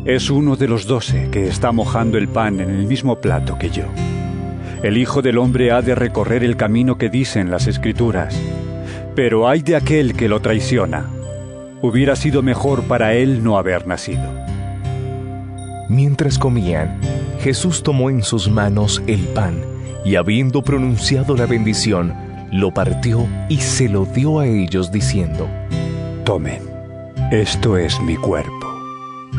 Es uno de los 12 que está mojando el pan en el mismo plato que yo. El Hijo del Hombre ha de recorrer el camino que dicen las Escrituras, pero ay de aquel que lo traiciona. Hubiera sido mejor para él no haber nacido. Mientras comían, Jesús tomó en sus manos el pan y, habiendo pronunciado la bendición, lo partió y se lo dio a ellos diciendo: Tomen, esto es mi cuerpo.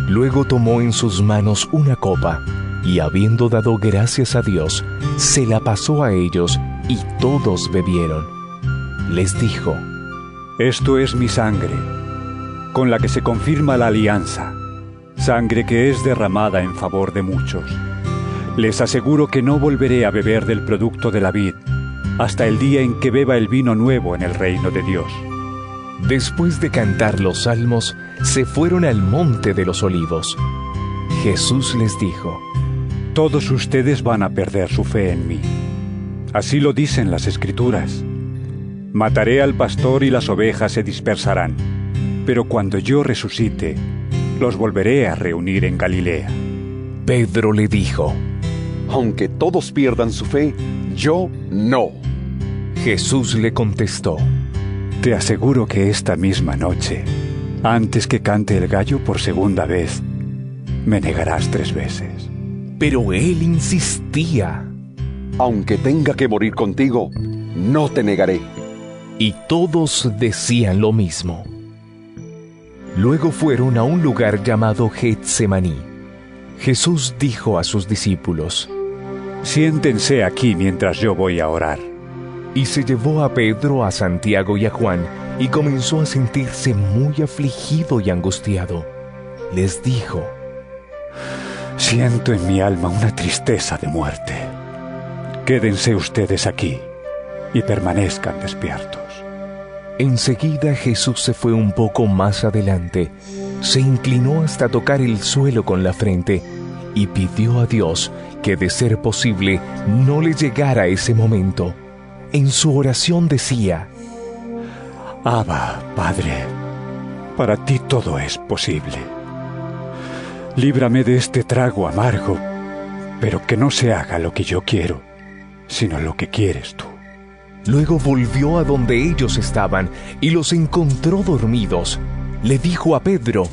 Luego tomó en sus manos una copa y, habiendo dado gracias a Dios, se la pasó a ellos y todos bebieron. Les dijo: Esto es mi sangre, con la que se confirma la alianza, sangre que es derramada en favor de muchos. Les aseguro que no volveré a beber del producto de la vid, hasta el día en que beba el vino nuevo en el reino de Dios. Después de cantar los salmos, se fueron al monte de los olivos. Jesús les dijo: todos ustedes van a perder su fe en mí. Así lo dicen las Escrituras. Mataré al pastor y las ovejas se dispersarán, pero cuando yo resucite, los volveré a reunir en Galilea. Pedro le dijo: Aunque todos pierdan su fe, yo no. Jesús le contestó: Te aseguro que esta misma noche, antes que cante el gallo por segunda vez, me negarás 3 veces. Pero él insistía: Aunque tenga que morir contigo, no te negaré. Y todos decían lo mismo. Luego fueron a un lugar llamado Getsemaní. Jesús dijo a sus discípulos: Siéntense aquí mientras yo voy a orar. Y se llevó a Pedro, a Santiago y a Juan, y comenzó a sentirse muy afligido y angustiado. Les dijo: Siento en mi alma una tristeza de muerte. Quédense ustedes aquí y permanezcan despiertos. Enseguida Jesús se fue un poco más adelante, se inclinó hasta tocar el suelo con la frente y pidió a Dios que, de ser posible, no le llegara ese momento. En su oración decía: Abba, Padre, para ti todo es posible. Líbrame de este trago amargo, pero que no se haga lo que yo quiero, sino lo que quieres tú. Luego volvió a donde ellos estaban y los encontró dormidos. Le dijo a Pedro: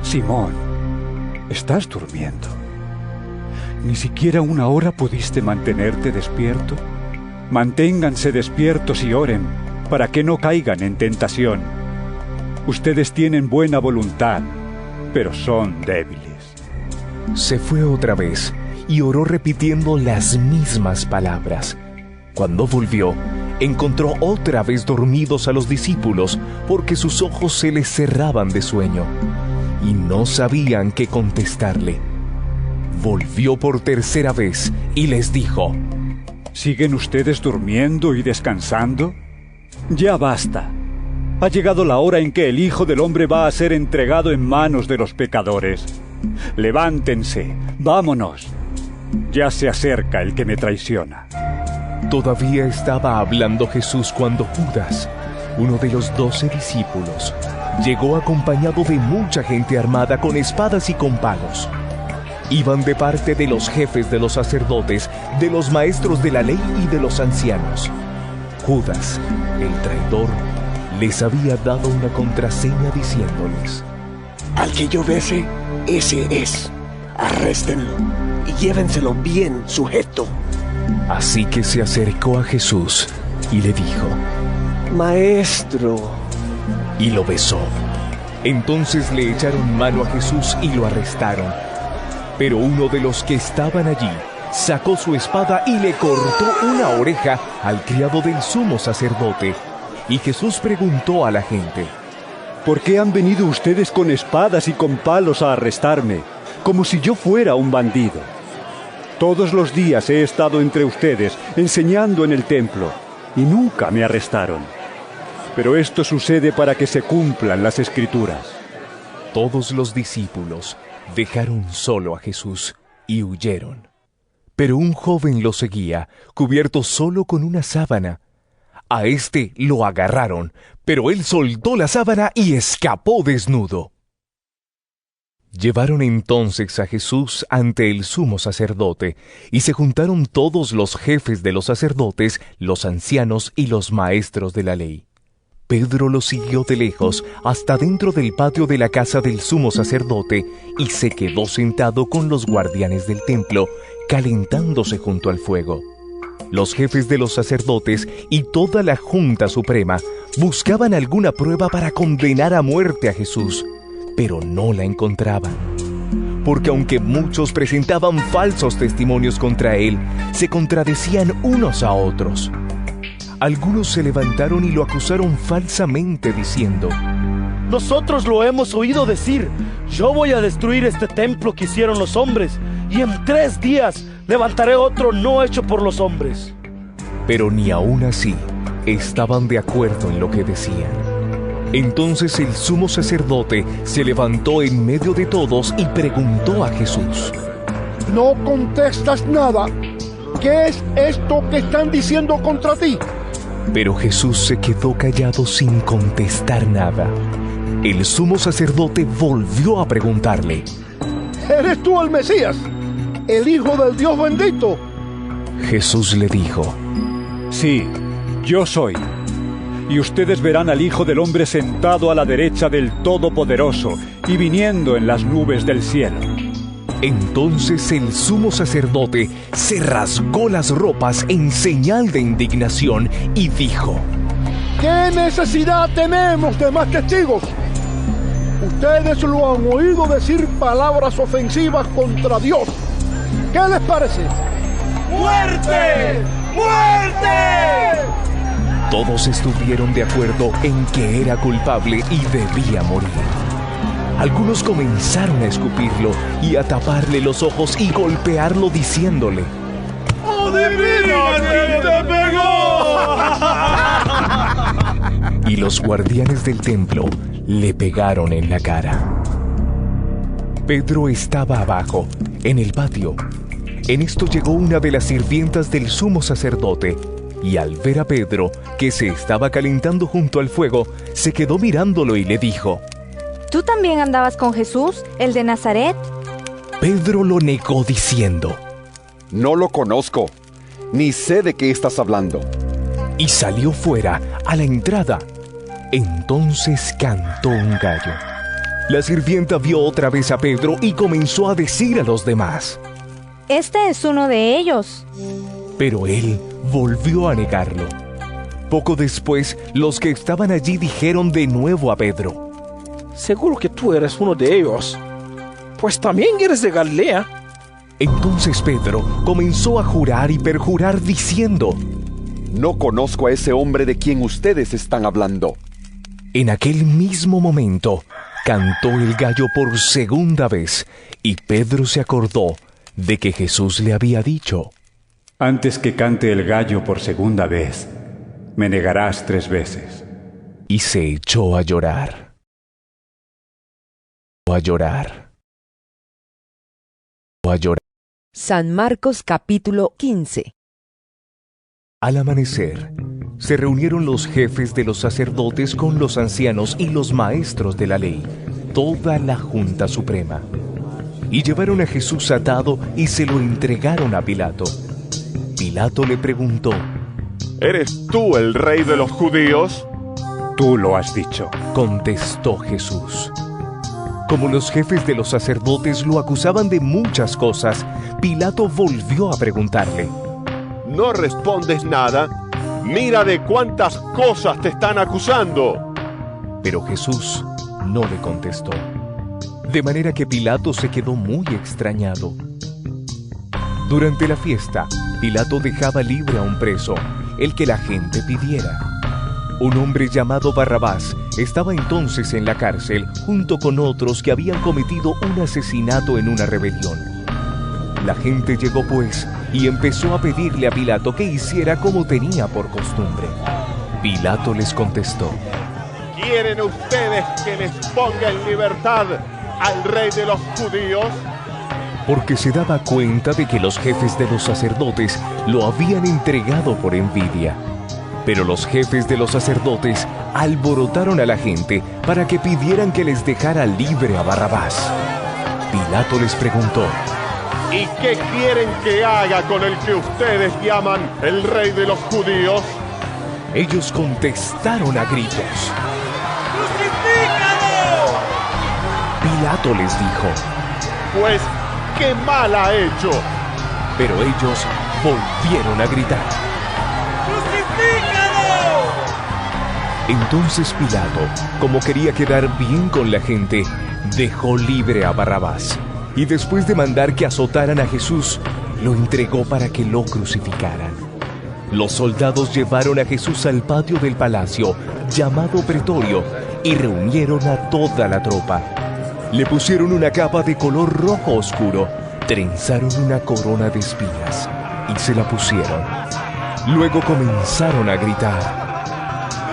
Simón, ¿estás durmiendo? ¿Ni siquiera 1 hora pudiste mantenerte despierto? Manténganse despiertos y oren, para que no caigan en tentación. Ustedes tienen buena voluntad, pero son débiles. Se fue otra vez y oró repitiendo las mismas palabras. Cuando volvió, encontró otra vez dormidos a los discípulos, porque sus ojos se les cerraban de sueño, y no sabían qué contestarle. Volvió por tercera vez y les dijo: ¿Siguen ustedes durmiendo y descansando? Ya basta. Ha llegado la hora en que el Hijo del Hombre va a ser entregado en manos de los pecadores. Levántense, vámonos. Ya se acerca el que me traiciona. Todavía estaba hablando Jesús cuando Judas, uno de los 12 discípulos, llegó acompañado de mucha gente armada con espadas y con palos. Iban de parte de los jefes de los sacerdotes, de los maestros de la ley y de los ancianos. Judas, el traidor, les había dado una contraseña diciéndoles: Al que yo bese, ese es. Arréstenlo y llévenselo bien sujeto. Así que se acercó a Jesús y le dijo: Maestro. Y lo besó. Entonces le echaron mano a Jesús y lo arrestaron. Pero uno de los que estaban allí sacó su espada y le cortó una oreja al criado del sumo sacerdote. Y Jesús preguntó a la gente: ¿Por qué han venido ustedes con espadas y con palos a arrestarme, como si yo fuera un bandido? Todos los días he estado entre ustedes, enseñando en el templo, y nunca me arrestaron. Pero esto sucede para que se cumplan las Escrituras. Todos los discípulos dejaron solo a Jesús y huyeron. Pero un joven lo seguía, cubierto solo con una sábana. A éste lo agarraron, pero él soltó la sábana y escapó desnudo. Llevaron entonces a Jesús ante el sumo sacerdote, y se juntaron todos los jefes de los sacerdotes, los ancianos y los maestros de la ley. Pedro lo siguió de lejos hasta dentro del patio de la casa del sumo sacerdote, y se quedó sentado con los guardianes del templo, calentándose junto al fuego. Los jefes de los sacerdotes y toda la Junta Suprema buscaban alguna prueba para condenar a muerte a Jesús, pero no la encontraban. Porque aunque muchos presentaban falsos testimonios contra él, se contradecían unos a otros. Algunos se levantaron y lo acusaron falsamente diciendo: Nosotros lo hemos oído decir: yo voy a destruir este templo que hicieron los hombres, y en 3 días levantaré otro no hecho por los hombres. Pero ni aún así estaban de acuerdo en lo que decían. Entonces el sumo sacerdote se levantó en medio de todos y preguntó a Jesús: No contestas nada. ¿Qué es esto que están diciendo contra ti? Pero Jesús se quedó callado sin contestar nada. El sumo sacerdote volvió a preguntarle: ¿Eres tú el Mesías, el Hijo del Dios bendito? Jesús le dijo: Sí, yo soy. Y ustedes verán al Hijo del Hombre sentado a la derecha del Todopoderoso y viniendo en las nubes del cielo. Entonces el sumo sacerdote se rasgó las ropas en señal de indignación y dijo: ¿Qué necesidad tenemos de más testigos? Ustedes lo han oído decir palabras ofensivas contra Dios. ¿Qué les parece? ¡Muerte! ¡Muerte! Todos estuvieron de acuerdo en que era culpable y debía morir. Algunos comenzaron a escupirlo y a taparle los ojos y golpearlo diciéndole: ¡Adivina quién te pegó! Y los guardianes del templo le pegaron en la cara. Pedro estaba abajo, en el patio. En esto llegó una de las sirvientas del sumo sacerdote, y al ver a Pedro, que se estaba calentando junto al fuego, se quedó mirándolo y le dijo: ¿Tú también andabas con Jesús, el de Nazaret? Pedro lo negó diciendo: No lo conozco, ni sé de qué estás hablando. Y salió fuera, a la entrada. Entonces cantó un gallo. La sirvienta vio otra vez a Pedro y comenzó a decir a los demás: Este es uno de ellos. Pero él volvió a negarlo. Poco después, los que estaban allí dijeron de nuevo a Pedro: Seguro que tú eres uno de ellos, pues también eres de Galilea. Entonces Pedro comenzó a jurar y perjurar diciendo: No conozco a ese hombre de quien ustedes están hablando. En aquel mismo momento, cantó el gallo por segunda vez, y Pedro se acordó de que Jesús le había dicho: Antes que cante el gallo por segunda vez, me negarás 3 veces. Y se echó a llorar. San Marcos capítulo 15. Al amanecer, se reunieron los jefes de los sacerdotes con los ancianos y los maestros de la ley, toda la Junta Suprema. Y llevaron a Jesús atado y se lo entregaron a Pilato. Pilato le preguntó: ¿Eres tú el rey de los judíos? Tú lo has dicho, contestó Jesús. Como los jefes de los sacerdotes lo acusaban de muchas cosas, Pilato volvió a preguntarle: ¿No respondes nada? Mira de cuántas cosas te están acusando. Pero Jesús no le contestó. De manera que Pilato se quedó muy extrañado. Durante la fiesta, Pilato dejaba libre a un preso, el que la gente pidiera. Un hombre llamado Barrabás estaba entonces en la cárcel junto con otros que habían cometido un asesinato en una rebelión. La gente llegó pues y empezó a pedirle a Pilato que hiciera como tenía por costumbre. Pilato les contestó: ¿Quieren ustedes que les ponga en libertad al rey de los judíos? Porque se daba cuenta de que los jefes de los sacerdotes lo habían entregado por envidia. Pero los jefes de los sacerdotes alborotaron a la gente para que pidieran que les dejara libre a Barrabás. Pilato les preguntó: ¿Y qué quieren que haga con el que ustedes llaman el rey de los judíos? Ellos contestaron a gritos: ¡Crucifícalo! Pilato les dijo: Pues, ¿qué mal ha hecho? Pero ellos volvieron a gritar: ¡Crucifícalo! Entonces Pilato, como quería quedar bien con la gente, dejó libre a Barrabás. Y después de mandar que azotaran a Jesús, lo entregó para que lo crucificaran. Los soldados llevaron a Jesús al patio del palacio, llamado Pretorio, y reunieron a toda la tropa. Le pusieron una capa de color rojo oscuro, trenzaron una corona de espinas y se la pusieron. Luego comenzaron a gritar: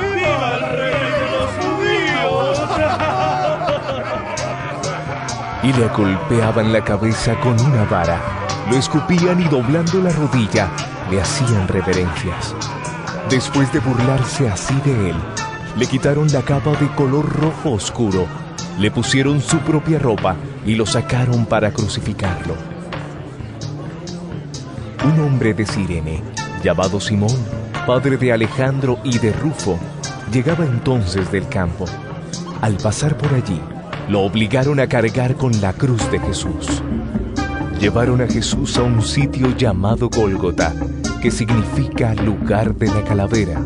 ¡Viva el rey de los judíos! Y le golpeaban la cabeza con una vara. Lo escupían y doblando la rodilla, le hacían reverencias. Después de burlarse así de él, le quitaron la capa de color rojo oscuro, le pusieron su propia ropa y lo sacaron para crucificarlo. Un hombre de Cirene, llamado Simón, padre de Alejandro y de Rufo, llegaba entonces del campo. Al pasar por allí, lo obligaron a cargar con la cruz de Jesús. Llevaron a Jesús a un sitio llamado Gólgota, que significa lugar de la calavera,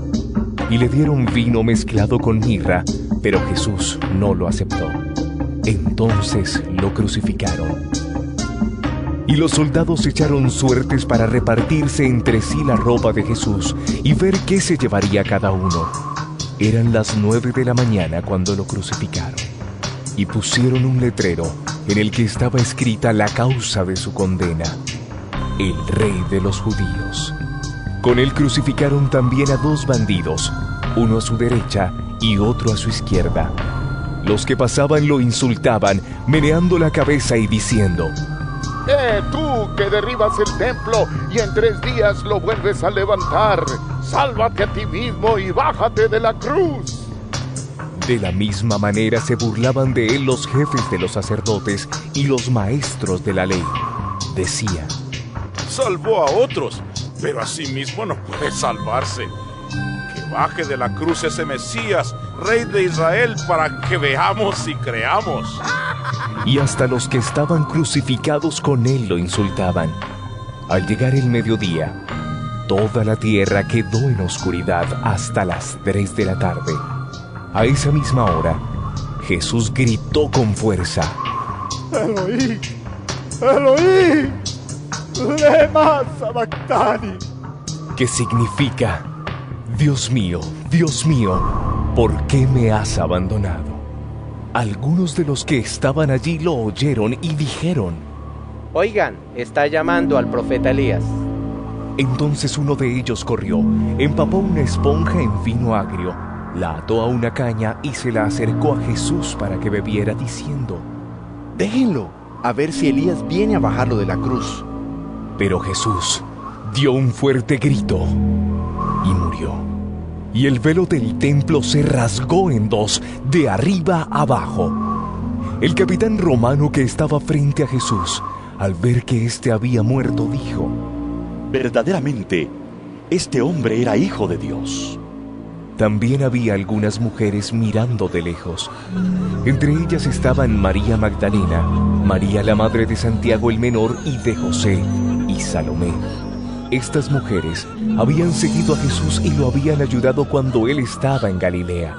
y le dieron vino mezclado con mirra, pero Jesús no lo aceptó. Entonces lo crucificaron. Y los soldados echaron suertes para repartirse entre sí la ropa de Jesús y ver qué se llevaría cada uno. Eran las 9 de la mañana cuando lo crucificaron, y pusieron un letrero en el que estaba escrita la causa de su condena: el Rey de los Judíos. Con él crucificaron también a 2 bandidos, uno a su derecha y otro a su izquierda. Los que pasaban lo insultaban, meneando la cabeza y diciendo: tú que derribas el templo y en 3 días lo vuelves a levantar, sálvate a ti mismo y bájate de la cruz. De la misma manera se burlaban de él los jefes de los sacerdotes y los maestros de la ley. Decían: salvó a otros, pero a sí mismo no puede salvarse. Que baje de la cruz ese Mesías, Rey de Israel, para que veamos y creamos. Y hasta los que estaban crucificados con él lo insultaban. Al llegar el mediodía, toda la tierra quedó en oscuridad hasta las 3 de la tarde. A esa misma hora, Jesús gritó con fuerza: Eloí, Eloí, lema sabactani, que significa: Dios mío, ¿por qué me has abandonado? Algunos de los que estaban allí lo oyeron y dijeron: oigan, está llamando al profeta Elías. Entonces uno de ellos corrió, empapó una esponja en vino agrio, la ató a una caña y se la acercó a Jesús para que bebiera, diciendo: déjenlo, a ver si Elías viene a bajarlo de la cruz. Pero Jesús dio un fuerte grito y murió. Y el velo del templo se rasgó en 2, de arriba abajo. El capitán romano que estaba frente a Jesús, al ver que éste había muerto, dijo: verdaderamente, este hombre era hijo de Dios. También había algunas mujeres mirando de lejos. Entre ellas estaban María Magdalena, María la madre de Santiago el menor y de José, y Salomé. Estas mujeres habían seguido a Jesús y lo habían ayudado cuando él estaba en Galilea.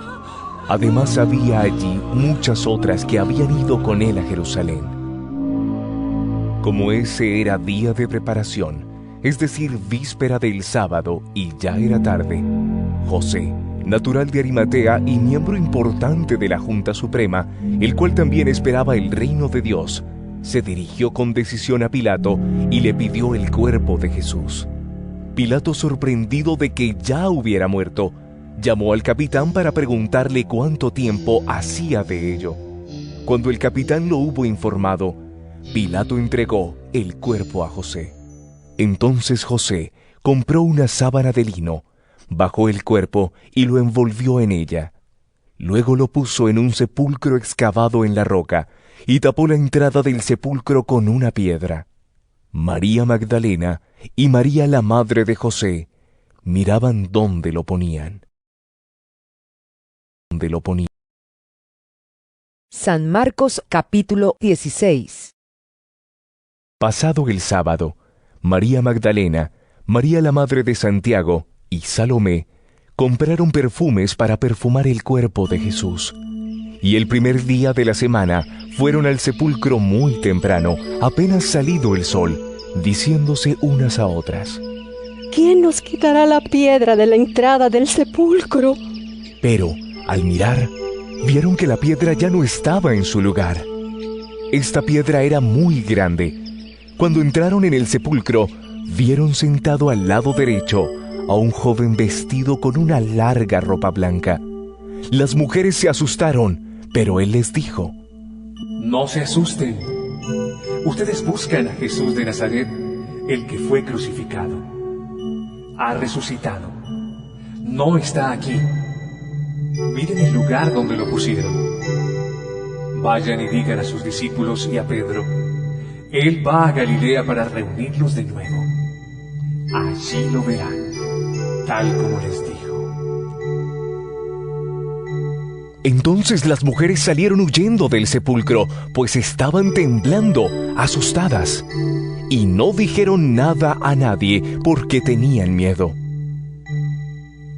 Además había allí muchas otras que habían ido con él a Jerusalén. Como ese era día de preparación, es decir, víspera del sábado, y ya era tarde, José, natural de Arimatea y miembro importante de la Junta Suprema, el cual también esperaba el reino de Dios, se dirigió con decisión a Pilato y le pidió el cuerpo de Jesús. Pilato, sorprendido de que ya hubiera muerto, llamó al capitán para preguntarle cuánto tiempo hacía de ello. Cuando el capitán lo hubo informado, Pilato entregó el cuerpo a José. Entonces José compró una sábana de lino, bajó el cuerpo y lo envolvió en ella. Luego lo puso en un sepulcro excavado en la roca y tapó la entrada del sepulcro con una piedra. María Magdalena y María la madre de José miraban dónde lo ponían. San Marcos capítulo 16. Pasado el sábado, María Magdalena, María la madre de Santiago y Salomé compraron perfumes para perfumar el cuerpo de Jesús. Y el primer día de la semana fueron al sepulcro muy temprano, apenas salido el sol, diciéndose unas a otras: ¿quién nos quitará la piedra de la entrada del sepulcro? Pero, al mirar, vieron que la piedra ya no estaba en su lugar. Esta piedra era muy grande. Cuando entraron en el sepulcro, vieron sentado al lado derecho a un joven vestido con una larga ropa blanca. Las mujeres se asustaron, pero él les dijo: no se asusten. Ustedes buscan a Jesús de Nazaret, el que fue crucificado. Ha resucitado. No está aquí. Miren el lugar donde lo pusieron. Vayan y digan a sus discípulos y a Pedro: Él va a Galilea para reunirlos de nuevo. Allí lo verán, tal como les dijo. Entonces las mujeres salieron huyendo del sepulcro, pues estaban temblando, asustadas, y no dijeron nada a nadie porque tenían miedo.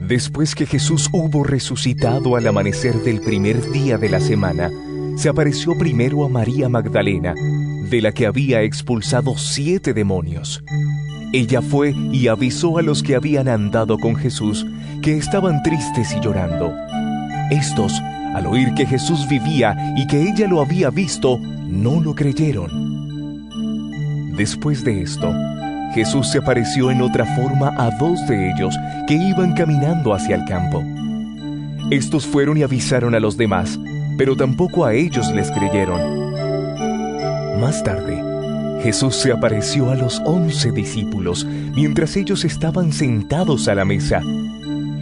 Después que Jesús hubo resucitado al amanecer del primer día de la semana, se apareció primero a María Magdalena, de la que había expulsado 7 demonios. Ella fue y avisó a los que habían andado con Jesús que estaban tristes y llorando. Estos, al oír que Jesús vivía y que ella lo había visto, no lo creyeron. Después de esto, Jesús se apareció en otra forma a 2 de ellos que iban caminando hacia el campo. Estos fueron y avisaron a los demás, pero tampoco a ellos les creyeron. Más tarde, Jesús se apareció a los 11 discípulos mientras ellos estaban sentados a la mesa.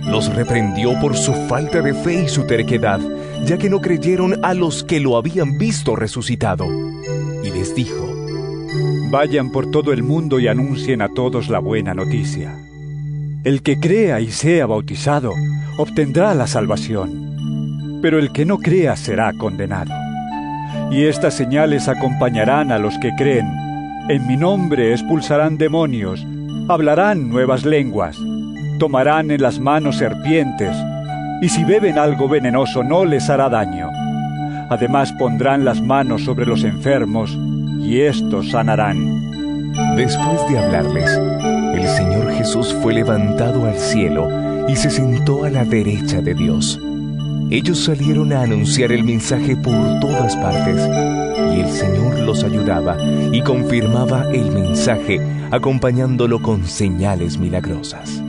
Los reprendió por su falta de fe y su terquedad, ya que no creyeron a los que lo habían visto resucitado. Y les dijo: Vayan por todo el mundo y anuncien a todos la buena noticia. El que crea y sea bautizado obtendrá la salvación, pero el que no crea será condenado. Y estas señales acompañarán a los que creen. En mi nombre expulsarán demonios, hablarán nuevas lenguas, tomarán en las manos serpientes, y si beben algo venenoso no les hará daño. Además pondrán las manos sobre los enfermos, y éstos sanarán. Después de hablarles, el Señor Jesús fue levantado al cielo y se sentó a la derecha de Dios. Ellos salieron a anunciar el mensaje por todas partes, y el Señor los ayudaba y confirmaba el mensaje, acompañándolo con señales milagrosas.